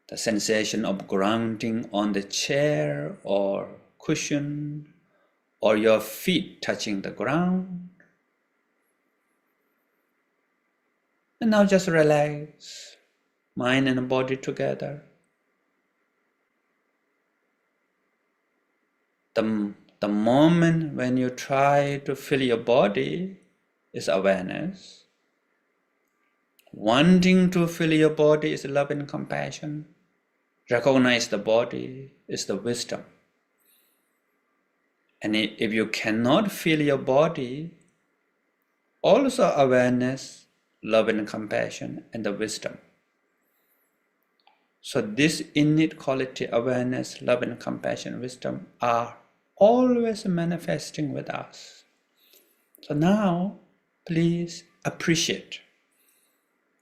the sensation of grounding on the chair or cushion, or your feet touching the ground. And now just relax, mind and body together. The moment when you try to feel your body is awareness. Wanting to feel your body is love and compassion. Recognize the body is the wisdom. And if you cannot feel your body, also awareness, love and compassion, and the wisdom. So this innate quality, awareness, love and compassion, wisdom, are always manifesting with us. So now, please appreciate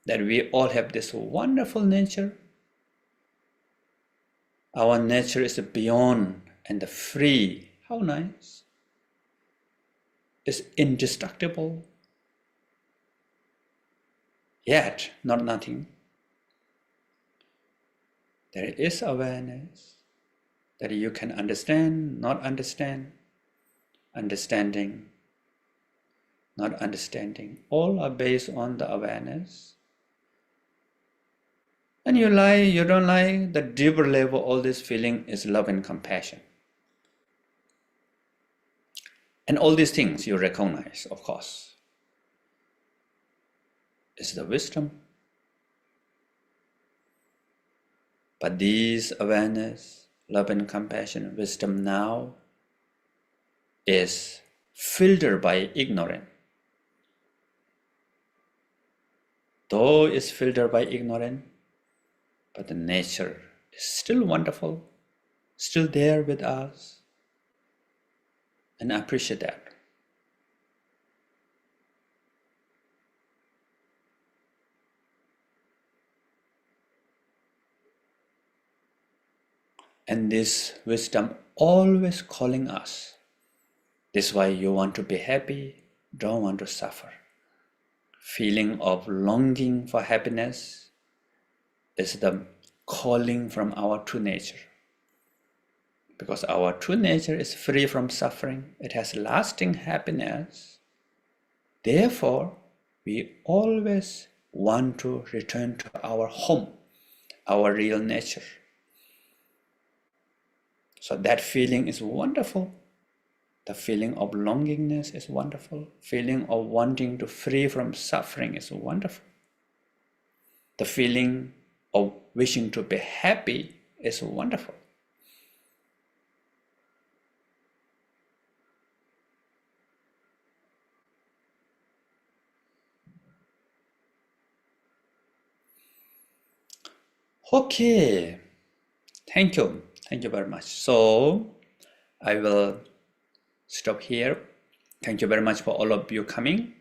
that we all have this wonderful nature. Our nature is beyond and free. How nice. It's indestructible. Yet, not nothing. There is awareness that you can understand, not understand, understanding, not understanding. All are based on the awareness. And you like, you don't like, the deeper level, all this feeling is love and compassion. And all these things you recognize, of course, is the wisdom. But these awareness, love and compassion, wisdom now is filtered by ignorance. Though it's filtered by ignorance, but the nature is still wonderful, still there with us, and I appreciate that. And this wisdom always calling us. This is why you want to be happy, don't want to suffer. Feeling of longing for happiness is the calling from our true nature. Because our true nature is free from suffering, it has lasting happiness. Therefore, we always want to return to our home, our real nature. So that feeling is wonderful. The feeling of longingness is wonderful. Feeling of wanting to free from suffering is wonderful. The feeling of wishing to be happy is wonderful. Okay, thank you very much. So I will stop here. Thank you very much for all of you coming.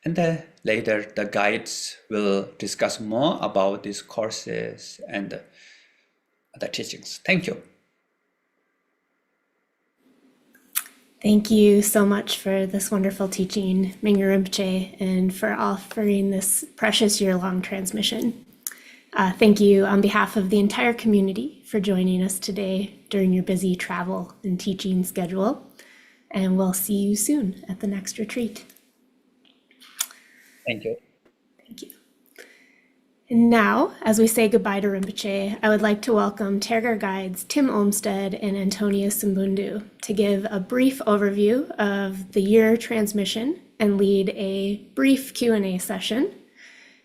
And later the guides will discuss more about these courses and the teachings. Thank you. Thank you so much for this wonderful teaching, Mingyur Rinpoche, and for offering this precious year-long transmission. Thank you on behalf of the entire community for joining us today during your busy travel and teaching schedule. And we'll see you soon at the next retreat. Thank you. Thank you. And now, as we say goodbye to Rinpoche, I would like to welcome Tergar guides Tim Olmsted and Antonia Simbundu to give a brief overview of the year transmission and lead a brief Q&A session.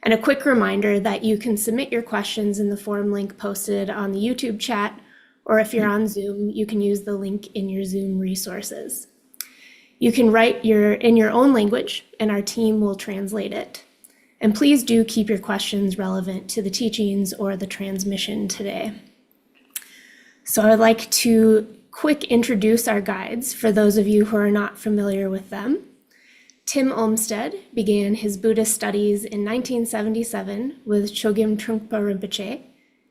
And a quick reminder that you can submit your questions in the form link posted on the YouTube chat, or if you're on Zoom, you can use the link in your Zoom resources. You can write in your own language, and our team will translate it. And please do keep your questions relevant to the teachings or the transmission today. So I'd like to quick introduce our guides for those of you who are not familiar with them. Tim Olmsted began his Buddhist studies in 1977 with Chogyam Trungpa Rinpoche.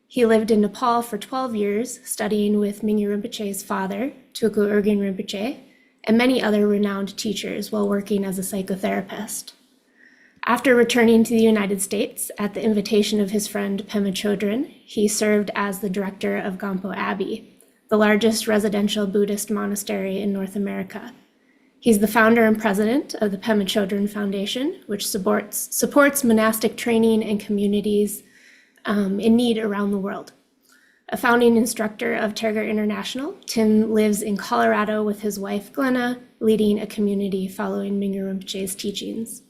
He lived in Nepal for 12 years, studying with Mingyur Rinpoche's father, Tulku Urgyen Rinpoche, and many other renowned teachers while working as a psychotherapist. After returning to the United States at the invitation of his friend Pema Chodron, he served as the director of Gampo Abbey, the largest residential Buddhist monastery in North America. He's the founder and president of the Pema Chodron Foundation, which supports monastic training and communities in need around the world. A founding instructor of Tergar International, Tim lives in Colorado with his wife Glenna, leading a community following Mingyur Rinpoche's teachings.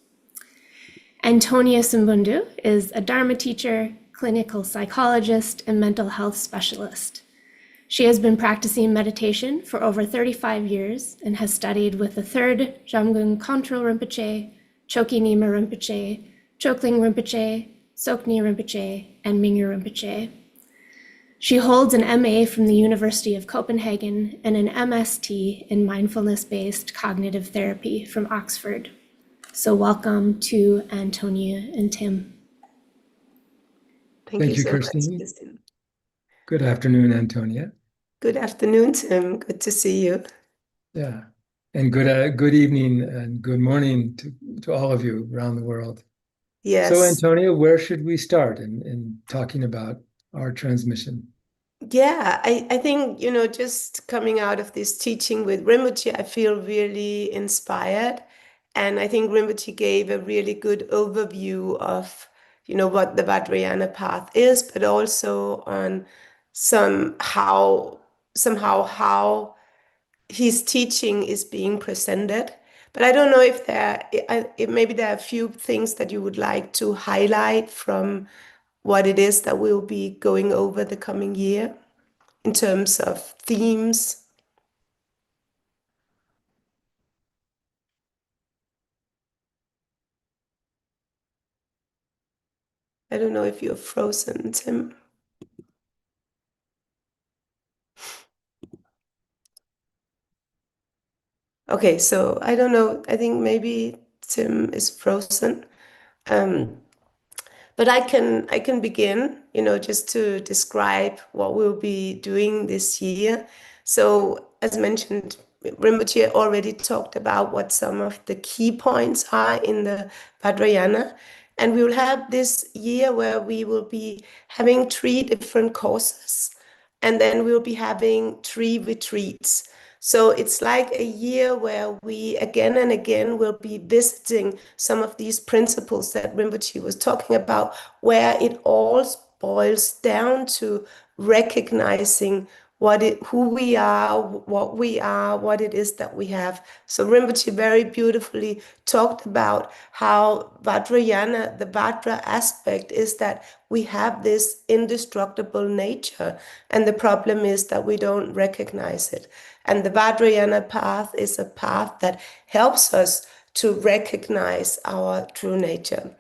Antonia Simbundu is a Dharma teacher, clinical psychologist, and mental health specialist. She has been practicing meditation for over 35 years and has studied with the third Jamgun Kongtrul Rinpoche, Chokyi Nyima Rinpoche, Chokling Rinpoche, Sokni Rinpoche, and Mingyur Rinpoche. She holds an MA from the University of Copenhagen and an MST in mindfulness-based cognitive therapy from Oxford. So welcome to Antonia and Tim. Thank you so Kirstine. much, Kirstine. Good afternoon, Antonia. Good afternoon, Tim. Good to see you. Yeah, and good evening and good morning to all of you around the world. Yes. So, Antonia, where should we start in talking about our transmission? Yeah, I think, just coming out of this teaching with Rinpoche, I feel really inspired. And I think Rinpoche gave a really good overview of, what the Vajrayana path is, but also on somehow how his teaching is being presented. But I don't know if maybe there are a few things that you would like to highlight from what it is that we'll be going over the coming year in terms of themes. I don't know if you're frozen, Tim. Okay, so I don't know. I think maybe Tim is frozen. But I can begin, just to describe what we'll be doing this year. So as mentioned, Rinpoche already talked about what some of the key points are in the Vajrayana. And we will have this year where we will be having 3 different courses, and then we'll be having 3 retreats. So it's like a year where we again and again will be visiting some of these principles that Rinpoche was talking about, where it all boils down to recognizing who we are, what it is that we have. So Rinpoche very beautifully talked about how Vajrayana, the Vajra aspect, is that we have this indestructible nature, and the problem is that we don't recognize it. And the Vajrayana path is a path that helps us to recognize our true nature.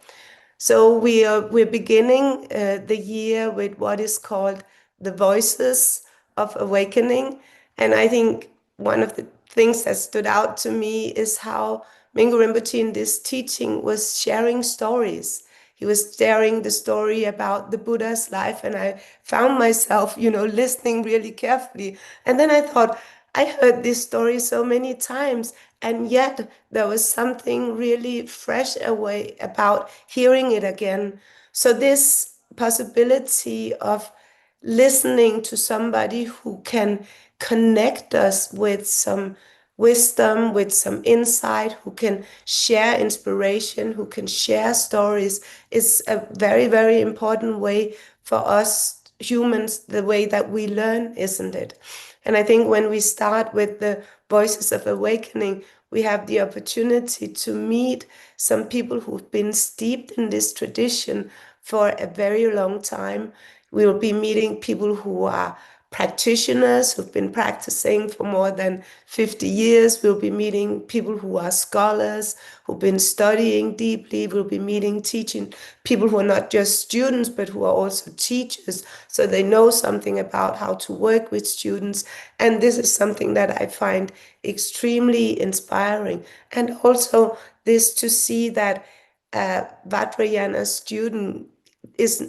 So we're beginning the year with what is called the Voices of Awakening. And I think one of the things that stood out to me is how Mingyur Rinpoche in this teaching was sharing stories. He was sharing the story about the Buddha's life, and I found myself, listening really carefully. And then I thought, I heard this story so many times, and yet there was something really fresh away about hearing it again. So this possibility of listening to somebody who can connect us with some wisdom, with some insight, who can share inspiration, who can share stories, is a very, very important way for us humans, the way that we learn, isn't it? And I think when we start with the Voices of Awakening, we have the opportunity to meet some people who've been steeped in this tradition for a very long time. We will be meeting people who are practitioners who've been practicing for more than 50 years. We'll be meeting people who are scholars, who've been studying deeply. We'll be meeting, teaching people who are not just students, but who are also teachers. So they know something about how to work with students. And this is something that I find extremely inspiring. And also this to see that Vajrayana student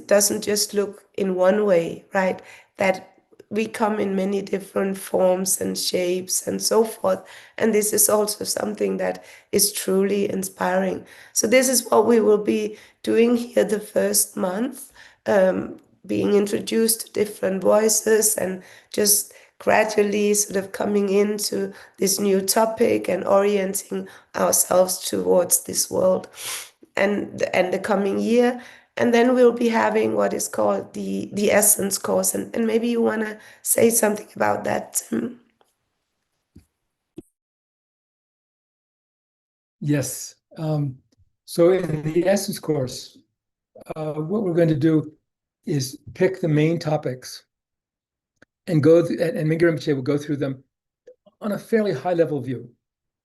doesn't just look in one way, right? That we come in many different forms and shapes and so forth. And this is also something that is truly inspiring. So this is what we will be doing here the first month, being introduced to different voices and just gradually sort of coming into this new topic and orienting ourselves towards this world and the coming year. And then we'll be having what is called the Essence course. And maybe you want to say something about that, Tim? Yes. So in the Essence course, what we're going to do is pick the main topics and and Mingyur Rinpoche will go through them on a fairly high level view.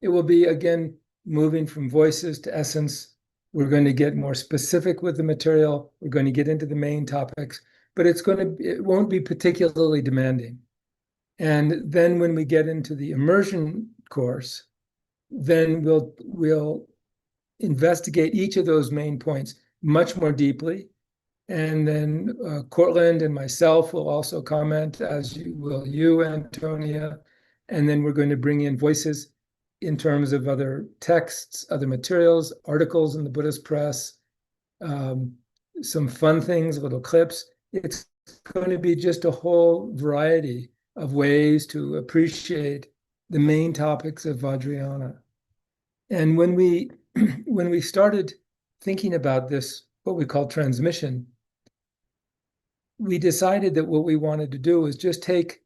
It will be, again, moving from voices to essence. We're going to get more specific with the material. We're going to get into the main topics, but it won't be particularly demanding. And then when we get into the immersion course, then we'll investigate each of those main points much more deeply. And then Cortland and myself will also comment, as will you, Antonia. And then we're going to bring in voices in terms of other texts, other materials, articles in the Buddhist press, some fun things, little clips. It's going to be just a whole variety of ways to appreciate the main topics of Vajrayana. And when we when we started thinking about this, what we call transmission, we decided that what we wanted to do is just take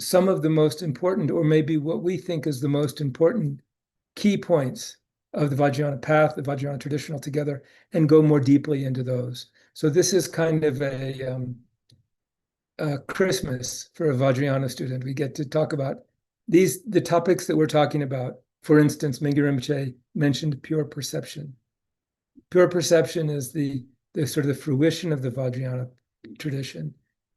some of the most important, or maybe what we think is the most important key points of the Vajrayana path, the Vajrayana traditional together, and go more deeply into those. So this is kind of a Christmas for a Vajrayana student. We get to talk about the topics that we're talking about. For instance, Mingyur Rinpoche mentioned pure perception. Pure perception is the sort of the fruition of the Vajrayana tradition.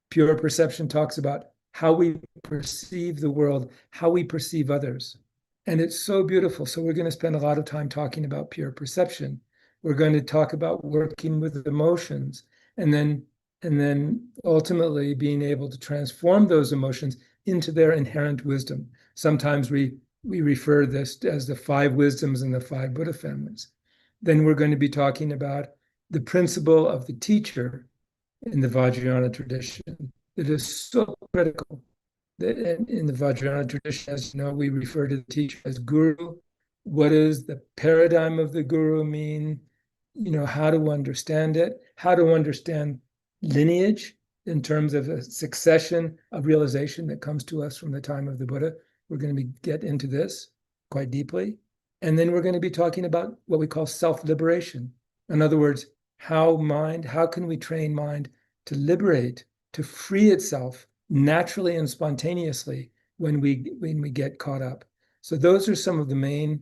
Pure perception talks about how we perceive the world, how we perceive others. And it's so beautiful. So we're going to spend a lot of time talking about pure perception. We're going to talk about working with emotions, and then ultimately being able to transform those emotions into their inherent wisdom. Sometimes we refer this as the 5 wisdoms and the 5 Buddha families. Then we're going to be talking about the principle of the teacher in the Vajrayana tradition that is so critical. In the Vajrayana tradition, as you know, we refer to the teacher as guru. What does the paradigm of the guru mean? How to understand it, how to understand lineage in terms of a succession of realization that comes to us from the time of the Buddha. We're going to get into this quite deeply. And then we're going to be talking about what we call self-liberation. In other words, how can we train mind to liberate, to free itself naturally and spontaneously when we get caught up. So those are some of the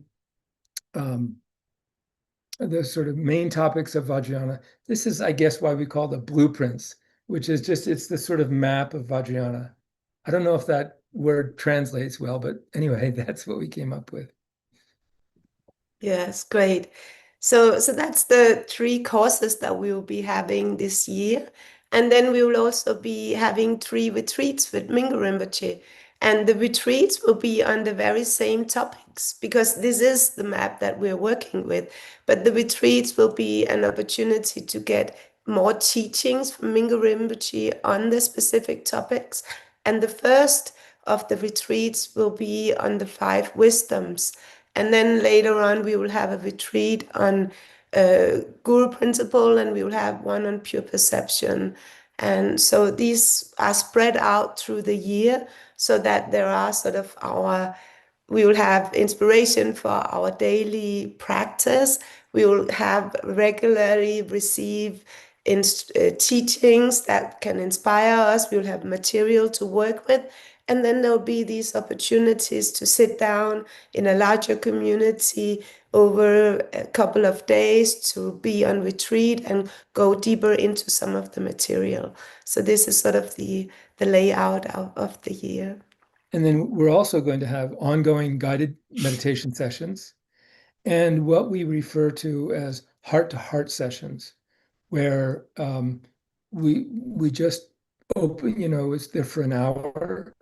sort of main topics of Vajrayana. This is, I guess, why we call the blueprints, which is it's the sort of map of Vajrayana. I don't know if that word translates well, but anyway, that's what we came up with. Yes, great. So that's the 3 courses that we will be having this year. And then we will also be having 3 retreats with Mingyur Rinpoche. And the retreats will be on the very same topics, because this is the map that we're working with. But the retreats will be an opportunity to get more teachings from Mingyur Rinpoche on the specific topics. And the first of the retreats will be on the 5 wisdoms. And then later on, we will have a retreat on Guru Principle, and we will have one on pure perception. And so these are spread out through the year, so that there are sort of we will have inspiration for our daily practice. We will have regularly receive teachings that can inspire us. We will have material to work with. And then there'll be these opportunities to sit down in a larger community over a couple of days to be on retreat and go deeper into some of the material. So this is sort of the layout of the year. And then we're also going to have ongoing guided meditation sessions and what we refer to as heart-to-heart sessions, where we just open, it's there for an hour,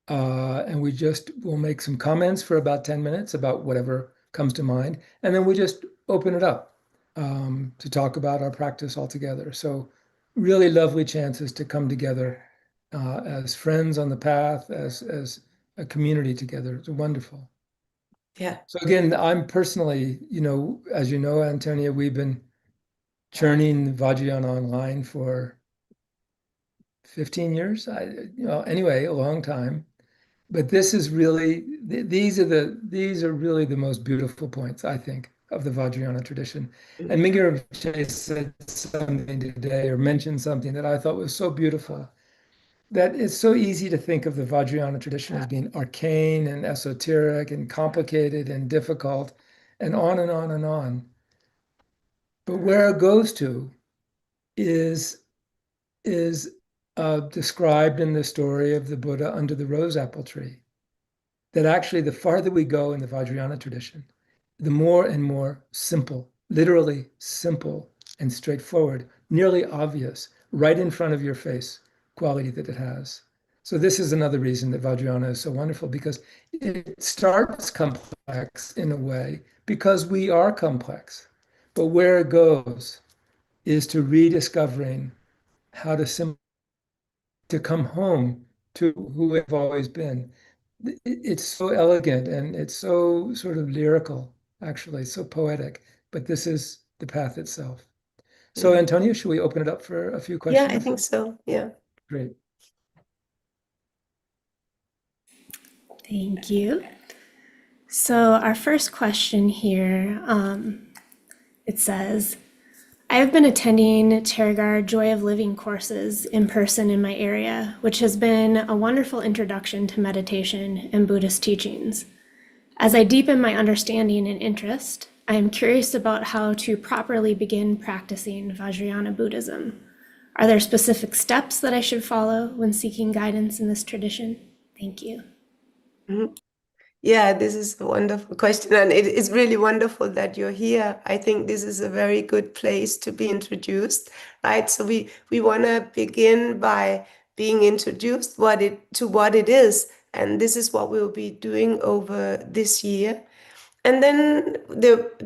and we'll make some comments for about 10 minutes about whatever comes to mind, and then we just open it up to talk about our practice all together. So really lovely chances to come together as friends on the path, as a community together. It's wonderful. Yeah. So again, I'm personally, as you know, Antonia, we've been churning Vajrayana online for 15 years. Anyway, a long time. But this is really, these are really the most beautiful points, I think, of the Vajrayana tradition. And Mingyur Rinpoche said something today, or mentioned something that I thought was so beautiful, that it's so easy to think of the Vajrayana tradition as being arcane and esoteric and complicated and difficult and on and on and on. But where it goes to is described in the story of the Buddha under the rose apple tree. That actually, the farther we go in the Vajrayana tradition, the more and more simple, literally simple and straightforward, nearly obvious, right in front of your face quality that it has. So this is another reason that Vajrayana is so wonderful, because it starts complex in a way, because we are complex. But where it goes is to rediscovering how to come home to who we've always been. It's so elegant and it's so sort of lyrical, actually, so poetic, but this is the path itself. So Antonia, should we open it up for a few questions? Yeah, I think so. Yeah. Great. Thank you. So our first question here, it says, I have been attending Tergar Joy of Living courses in person in my area, which has been a wonderful introduction to meditation and Buddhist teachings. As I deepen my understanding and interest, I am curious about how to properly begin practicing Vajrayana Buddhism. Are there specific steps that I should follow when seeking guidance in this tradition? Thank you. Yeah, this is a wonderful question, and it is really wonderful that you're here. I think this is a very good place to be introduced, right? So we want to begin by being introduced to what it is, and this is what we'll be doing over this year. And then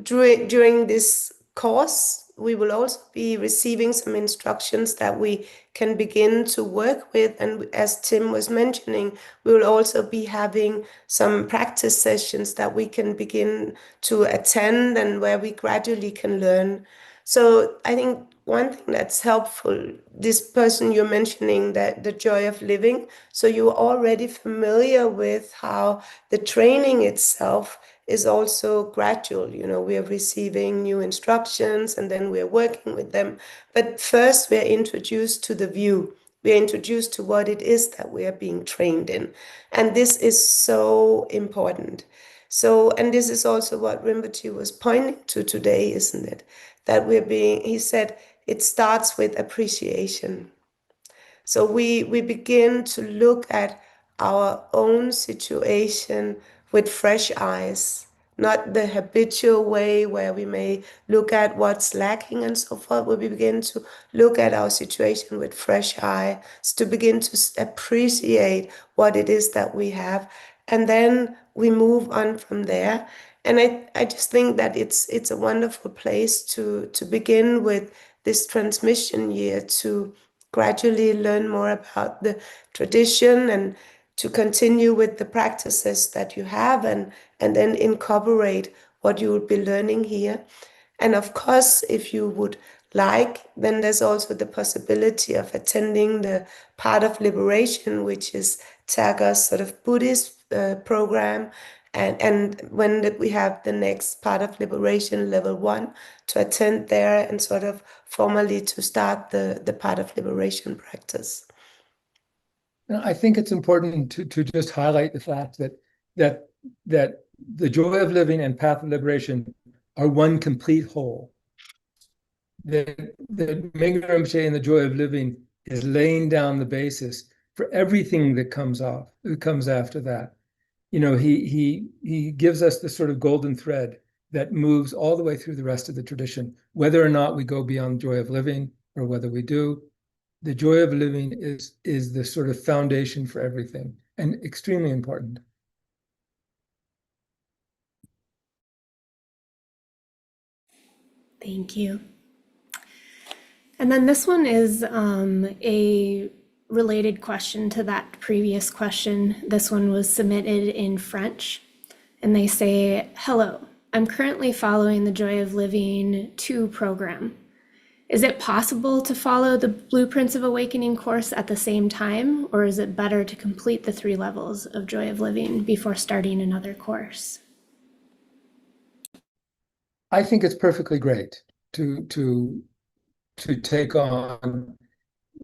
during this course, we will also be receiving some instructions that we can begin to work with. And as Tim was mentioning, we will also be having some practice sessions that we can begin to attend and where we gradually can learn. So I think one thing that's helpful, this person you're mentioning, that the joy of living, so you're already familiar with how the training itself is also gradual. We are receiving new instructions and then we're working with them. But first we're introduced to the view. We're introduced to what it is that we are being trained in. And this is so important. So, and this is also what Rinpoche was pointing to today, isn't it? That he said, it starts with appreciation. So we begin to look at our own situation with fresh eyes, not the habitual way where we may look at what's lacking and so forth, where we begin to look at our situation with fresh eyes, to begin to appreciate what it is that we have, and then we move on from there. And I just think that it's a wonderful place to begin with this transmission year, to gradually learn more about the tradition and to continue with the practices that you have, and then incorporate what you will be learning here. And of course, if you would like, then there's also the possibility of attending the Path of Liberation, which is Tergar's sort of Buddhist program. And when we have the next Path of Liberation level 1, to attend there and sort of formally to start the Path of Liberation practice. I think it's important to just highlight the fact that the joy of living and path of liberation are one complete whole. That Mingyur Rinpoche in the joy of living is laying down the basis for everything that comes after that. You know, he gives us the sort of golden thread that moves all the way through the rest of the tradition, whether or not we go beyond joy of living or whether we do. The joy of living is the sort of foundation for everything and extremely important. Thank you. And then this one is a related question to that previous question. This one was submitted in French, and they say, "Hello, I'm currently following the Joy of Living 2 program. Is it possible to follow the Blueprints of Awakening course at the same time, or is it better to complete the 3 levels of Joy of Living before starting another course?" I think it's perfectly great to take on,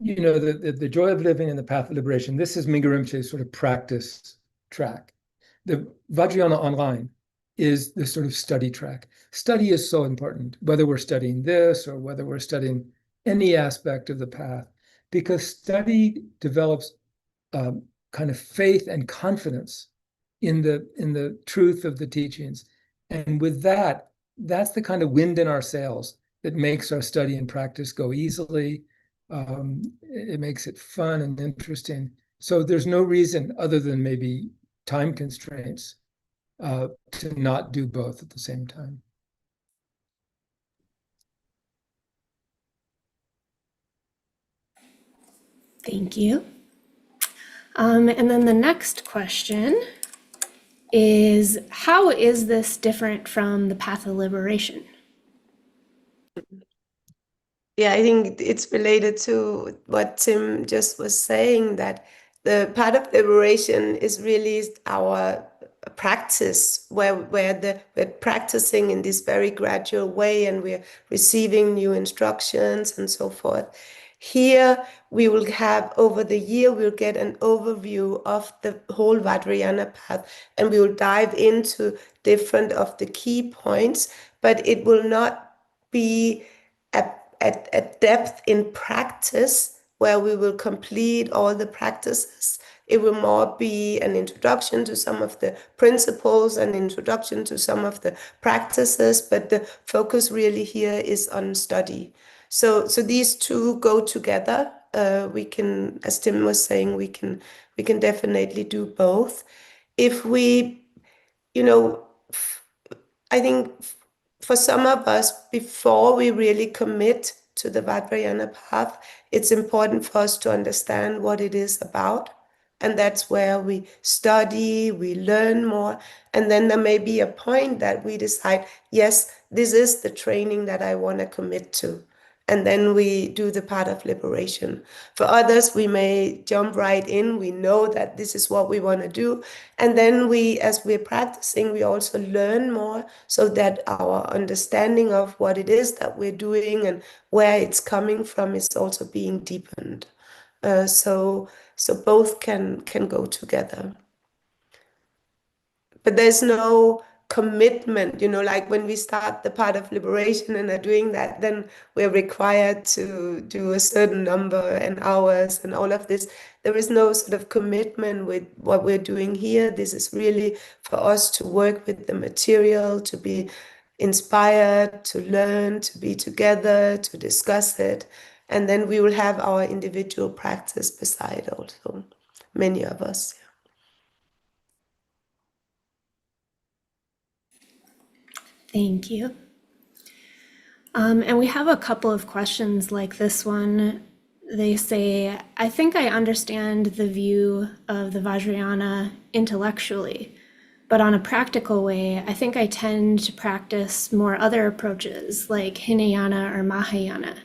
you know, the joy of living and the path of liberation. This is Mingyur Rinpoche's sort of practice track. The Vajrayana online is the sort of study track. Study is so important, whether we're studying this or whether we're studying any aspect of the path, because study develops kind of faith and confidence in the truth of the teachings. And with that, that's the kind of wind in our sails that makes our study and practice go easily. It makes it fun and interesting. So there's no reason other than maybe time constraints to not do both at the same time. Thank you. And then the next question is, how is this different from the path of liberation? Yeah, I think it's related to what Tim just was saying, that the Path of Liberation is really our practice where we're practicing in this very gradual way, and we're receiving new instructions and so forth. Here we will have, over the year, we'll get an overview of the whole Vajrayana path, and we will dive into different of the key points, but it will not be at depth in practice where we will complete all the practices. It will more be an introduction to some of the principles, an introduction to some of the practices, but the focus really here is on study. So these two go together. We can, as Tim was saying, we can definitely do both. If we, I think for some of us, before we really commit to the Vajrayana path, it's important for us to understand what it is about. And that's where we study, we learn more. And then there may be a point that we decide, yes, this is the training that I want to commit to. And then we do the Path of Liberation. For others, we may jump right in. We know that this is what we want to do. And then as we're practicing, we also learn more, so that our understanding of what it is that we're doing and where it's coming from is also being deepened. So both can go together. But there's no commitment, like when we start the path of liberation and are doing that, then we're required to do a certain number and hours and all of this. There is no sort of commitment with what we're doing here. This is really for us to work with the material, to be inspired, to learn, to be together, to discuss it. And then we will have our individual practice beside also, many of us. Thank you. And we have a couple of questions like this one. They say, I think I understand the view of the Vajrayana intellectually, but on a practical way, I think I tend to practice more other approaches like Hinayana or Mahayana.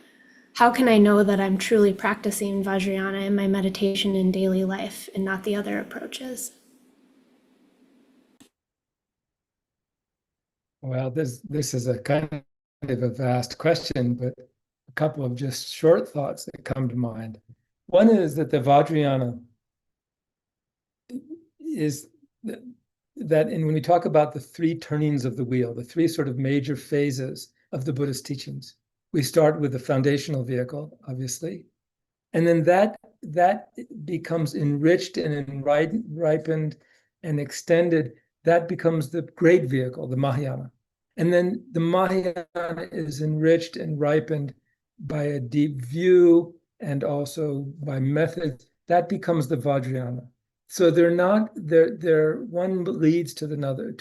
How can I know that I'm truly practicing Vajrayana in my meditation in daily life and not the other approaches? Well, this is a kind of a vast question, but a couple of just short thoughts that come to mind. One is that the Vajrayana is that, and when we talk about the three turnings of the wheel, the three sort of major phases of the Buddhist teachings, we start with the foundational vehicle, obviously, and then that becomes enriched and ripened and extended. That becomes the great vehicle, the Mahayana. And then the Mahayana is enriched and ripened by a deep view and also by methods. That becomes the Vajrayana. So they're one leads to another.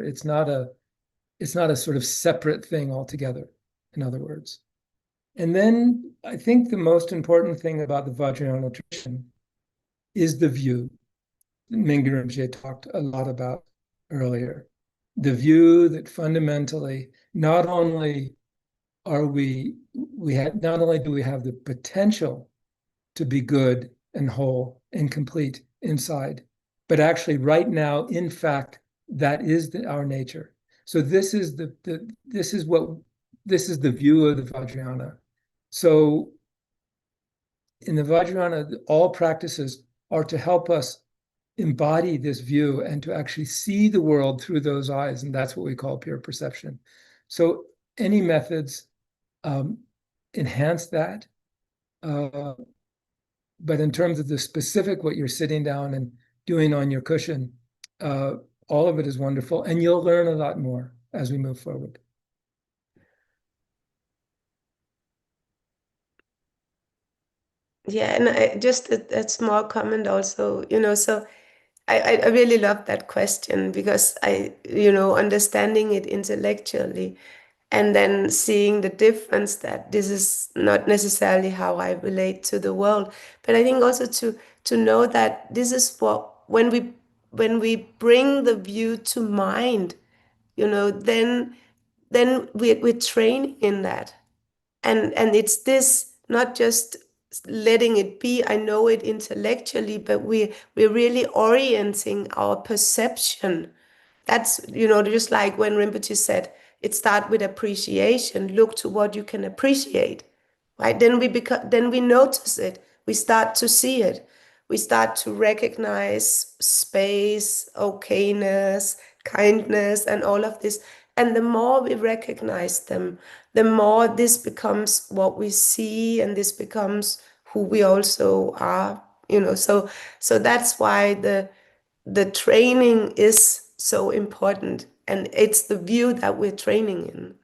It's not a sort of separate thing altogether, in other words. And then I think the most important thing about the Vajrayana tradition is the view that Mingyur Rinpoche talked a lot about earlier. The view that fundamentally, not only do we have the potential to be good and whole and complete inside, but actually right now, in fact, that is our nature. So this is the view of the Vajrayana. So in the Vajrayana, all practices are to help us embody this view and to actually see the world through those eyes. And that's what we call pure perception. So any methods enhance that. But in terms of the specific, what you're sitting down and doing on your cushion, all of it is wonderful. And you'll learn a lot more as we move forward. Yeah, and just a small comment also, so I really love that question because understanding it intellectually and then seeing the difference that this is not necessarily how I relate to the world. But I think also to know that this is what when we bring the view to mind, then we're training in that. And it's this, not just letting it be, I know it intellectually, but we're really orienting our perception. That's, just like when Rinpoche said, it starts with appreciation. Look to what you can appreciate, right? Then we notice it. We start to see it. We start to recognize space, okayness, kindness, and all of this. And the more we recognize them, the more this becomes what we see, and this becomes who we also are. So that's why the training is so important, and it's the view that we're training in.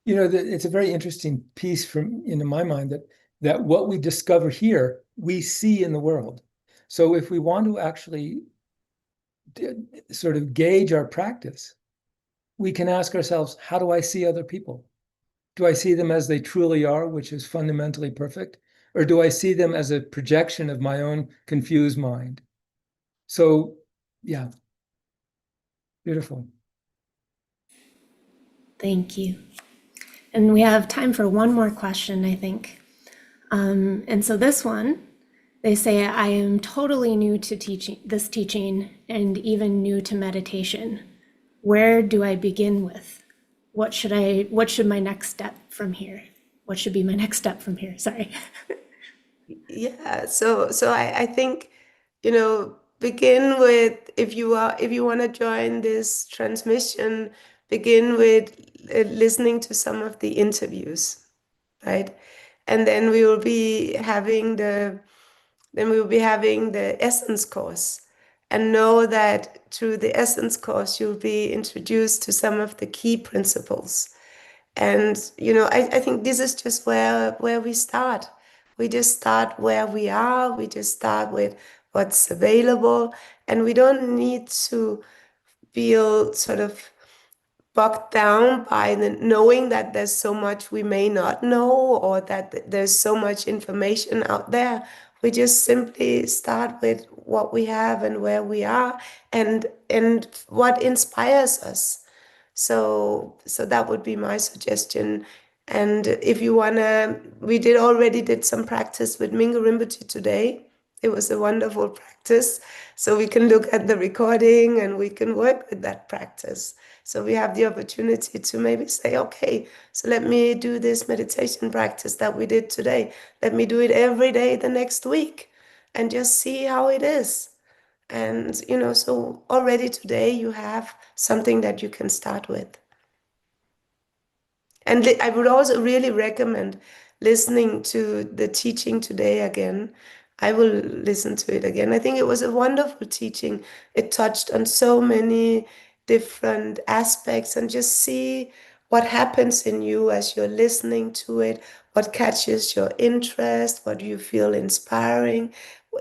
It's a very interesting piece from in my mind that what we discover here, we see in the world. So if we want to actually sort of gauge our practice, we can ask ourselves, how do I see other people? Do I see them as they truly are, which is fundamentally perfect? Or do I see them as a projection of my own confused mind? So, yeah, beautiful. Thank you. And we have time for one more question, I think. And so this one, they say, I am totally new to this teaching and even new to meditation. Where do I begin with? What should my next step from here? What should be my next step from here? Sorry. Yeah, so I think, begin with, if you want to join this transmission, begin with listening to some of the interviews, right? And then we will be having the essence course, and know that through the essence course you'll be introduced to some of the key principles. And I think this is just where we start. We just start where we are. We just start with what's available, and we don't need to feel sort of bogged down by the knowing that there's so much we may not know, or that there's so much information out there. We just simply start with what we have and where we are, and what inspires us. So that would be my suggestion. And if you wanna, we already did some practice with Mingyur Rinpoche today. It was a wonderful practice. So we can look at the recording and we can work with that practice. So we have the opportunity to maybe say, okay, so let me do this meditation practice that we did today. Let me do it every day the next week and just see how it is. And, so already today you have something that you can start with. And I would also really recommend listening to the teaching today again. I will listen to it again. I think it was a wonderful teaching. It touched on so many different aspects, and just see what happens in you as you're listening to it, what catches your interest, what do you feel inspiring.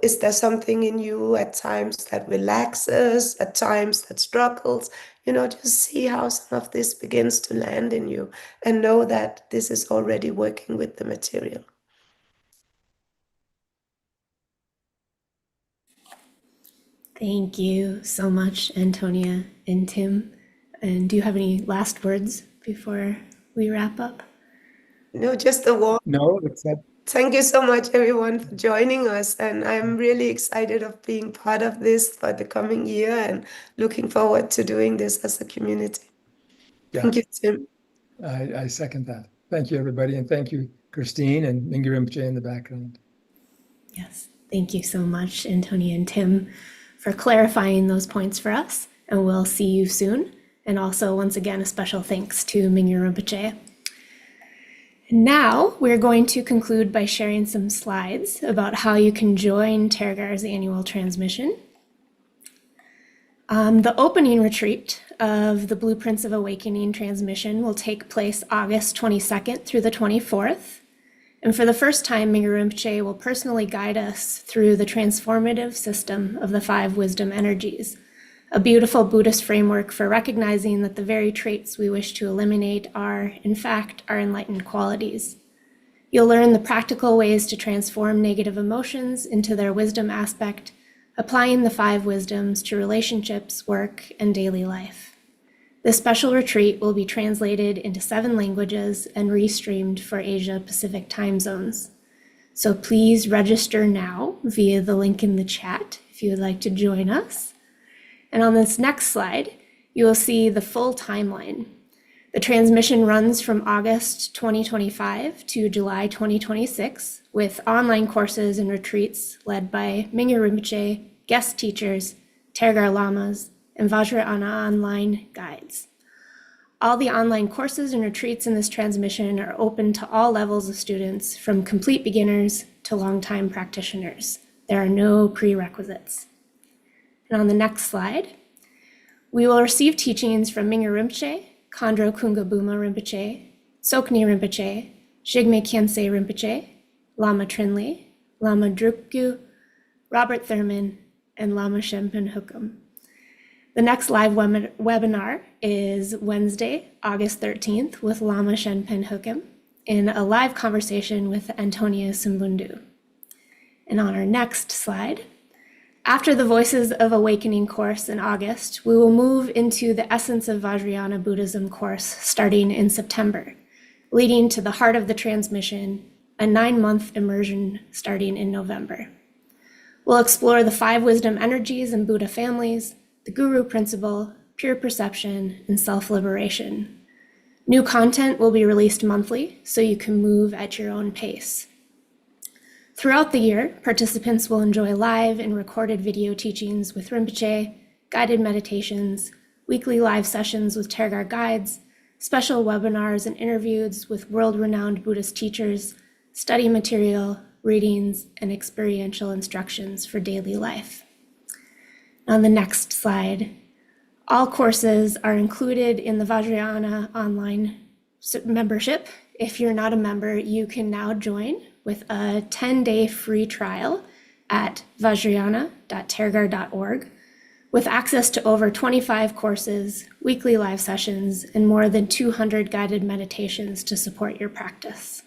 Is there something in you at times that relaxes, at times that struggles? Just see how some of this begins to land in you, and know that this is already working with the material. Thank you so much, Antonia and Tim. And do you have any last words before we wrap up? Just a warm No, except thank you so much, everyone, for joining us. And I'm really excited of being part of this for the coming year, and looking forward to doing this as a community. yeah, Thank you, Tim. I second that. Thank you, everybody. And thank you, Christine and Mingyur Rinpoche in the background. Yes, thank you so much, Antonia and Tim, for clarifying those points for us. And we'll see you soon. And also, once again, a special thanks to Mingyur Rinpoche. Now, we're going to conclude by sharing some slides about how you can join Tergar's annual transmission. The opening retreat of the Blueprints of Awakening transmission will take place August 22nd through the 24th. And for the first time, Mingyur Rinpoche will personally guide us through the transformative system of the 5 wisdom energies, a beautiful Buddhist framework for recognizing that the very traits we wish to eliminate are, in fact, our enlightened qualities. You'll learn the practical ways to transform negative emotions into their wisdom aspect, applying the 5 wisdoms to relationships, work, and daily life. This special retreat will be translated into 7 languages and restreamed for Asia Pacific time zones. So please register now via the link in the chat if you would like to join us. And on this next slide, you will see the full timeline. The transmission runs from August 2025 to July 2026, with online courses and retreats led by Mingyur Rinpoche, guest teachers, Tergar Lamas, and Vajrayana online guides. All the online courses and retreats in this transmission are open to all levels of students, from complete beginners to longtime practitioners. There are no prerequisites. And on the next slide, we will receive teachings from Mingyur Rinpoche, Khandro Kungabuma Rinpoche, Sokni Rinpoche, Jigme Khyentse Rinpoche, Lama Trinley, Lama Drukgyal, Robert Thurman, and Lama Shenpen Hukum. The next live webinar is Wednesday, August 13th, with Lama Shenpen Hukum in a live conversation with Antonia Sumbundu. And on our next slide, after the Voices of Awakening course in August, we will move into the Essence of Vajrayana Buddhism course starting in September, leading to the Heart of the Transmission, a 9-month immersion starting in November. We'll explore the 5 wisdom energies and Buddha families, the Guru principle, pure perception, and self-liberation. New content will be released monthly, so you can move at your own pace. Throughout the year, participants will enjoy live and recorded video teachings with Rinpoche, guided meditations, weekly live sessions with Tergar guides, special webinars and interviews with world-renowned Buddhist teachers, study material, readings, and experiential instructions for daily life. On the next slide, all courses are included in the Vajrayana online membership. If you're not a member, you can now join with a 10-day free trial at vajrayana.tergar.org with access to over 25 courses, weekly live sessions, and more than 200 guided meditations to support your practice.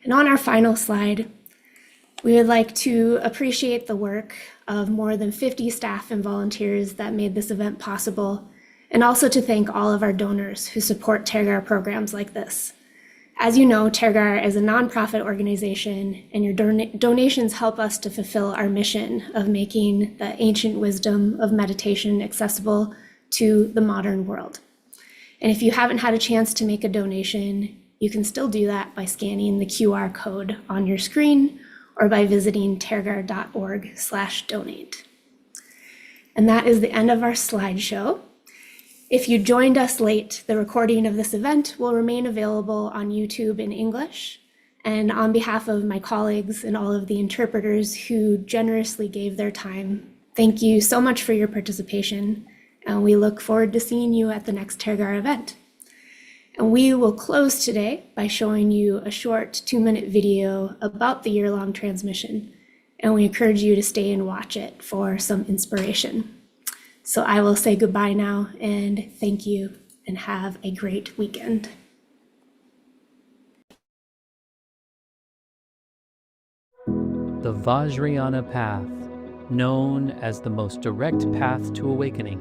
And on our final slide, we would like to appreciate the work of more than 50 staff and volunteers that made this event possible, and also to thank all of our donors who support Tergar programs like this. As you know, Tergar is a nonprofit organization, and your donations help us to fulfill our mission of making the ancient wisdom of meditation accessible to the modern world. And if you haven't had a chance to make a donation, you can still do that by scanning the QR code on your screen or by visiting tergar.org/donate. And that is the end of our slideshow. If you joined us late, the recording of this event will remain available on YouTube in English. And on behalf of my colleagues and all of the interpreters who generously gave their time, thank you so much for your participation. And we look forward to seeing you at the next Tergar event. And we will close today by showing you a short 2-minute video about the year-long transmission. And we encourage you to stay and watch it for some inspiration. So I will say goodbye now, and thank you, and have a great weekend. The Vajrayana path, known as the most direct path to awakening,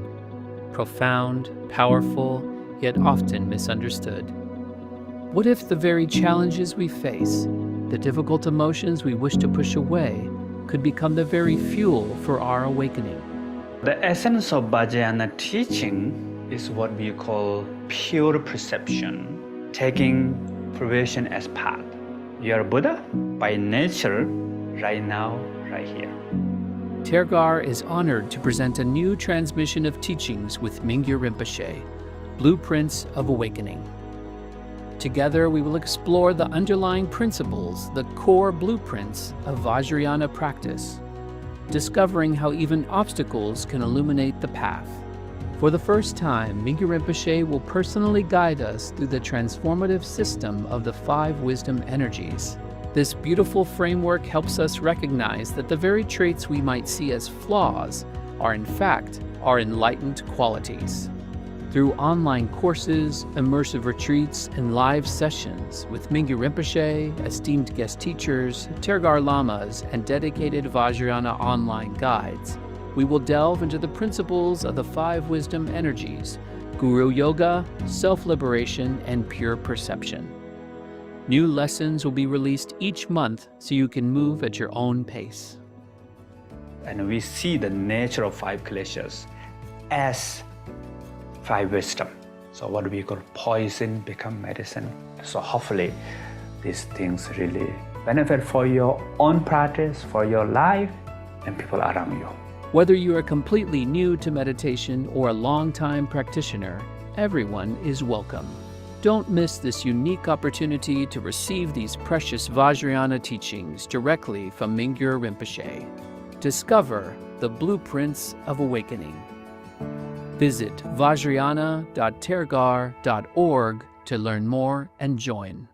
profound, powerful, yet often misunderstood. What if the very challenges we face, the difficult emotions we wish to push away, could become the very fuel for our awakening? The essence of Vajrayana teaching is what we call pure perception, taking perception as path. You are Buddha by nature, right now, right here. Tergar is honored to present a new transmission of teachings with Mingyur Rinpoche, Blueprints of Awakening. Together, we will explore the underlying principles, the core blueprints of Vajrayana practice, discovering how even obstacles can illuminate the path. For the first time, Mingyur Rinpoche will personally guide us through the transformative system of the 5 wisdom energies. This beautiful framework helps us recognize that the very traits we might see as flaws are in fact our enlightened qualities. Through online courses, immersive retreats, and live sessions with Mingyur Rinpoche, esteemed guest teachers, Tergar Lamas, and dedicated Vajrayana online guides, we will delve into the principles of the 5 wisdom energies, Guru Yoga, self-liberation, and pure perception. New lessons will be released each month so you can move at your own pace. And we see the nature of 5 kleshas as 5 wisdom. So what we call poison become medicine. So hopefully these things really benefit for your own practice, for your life, and people around you. Whether you are completely new to meditation or a long-time practitioner, everyone is welcome. Don't miss this unique opportunity to receive these precious Vajrayana teachings directly from Mingyur Rinpoche. Discover the blueprints of awakening. Visit vajrayana.tergar.org to learn more and join.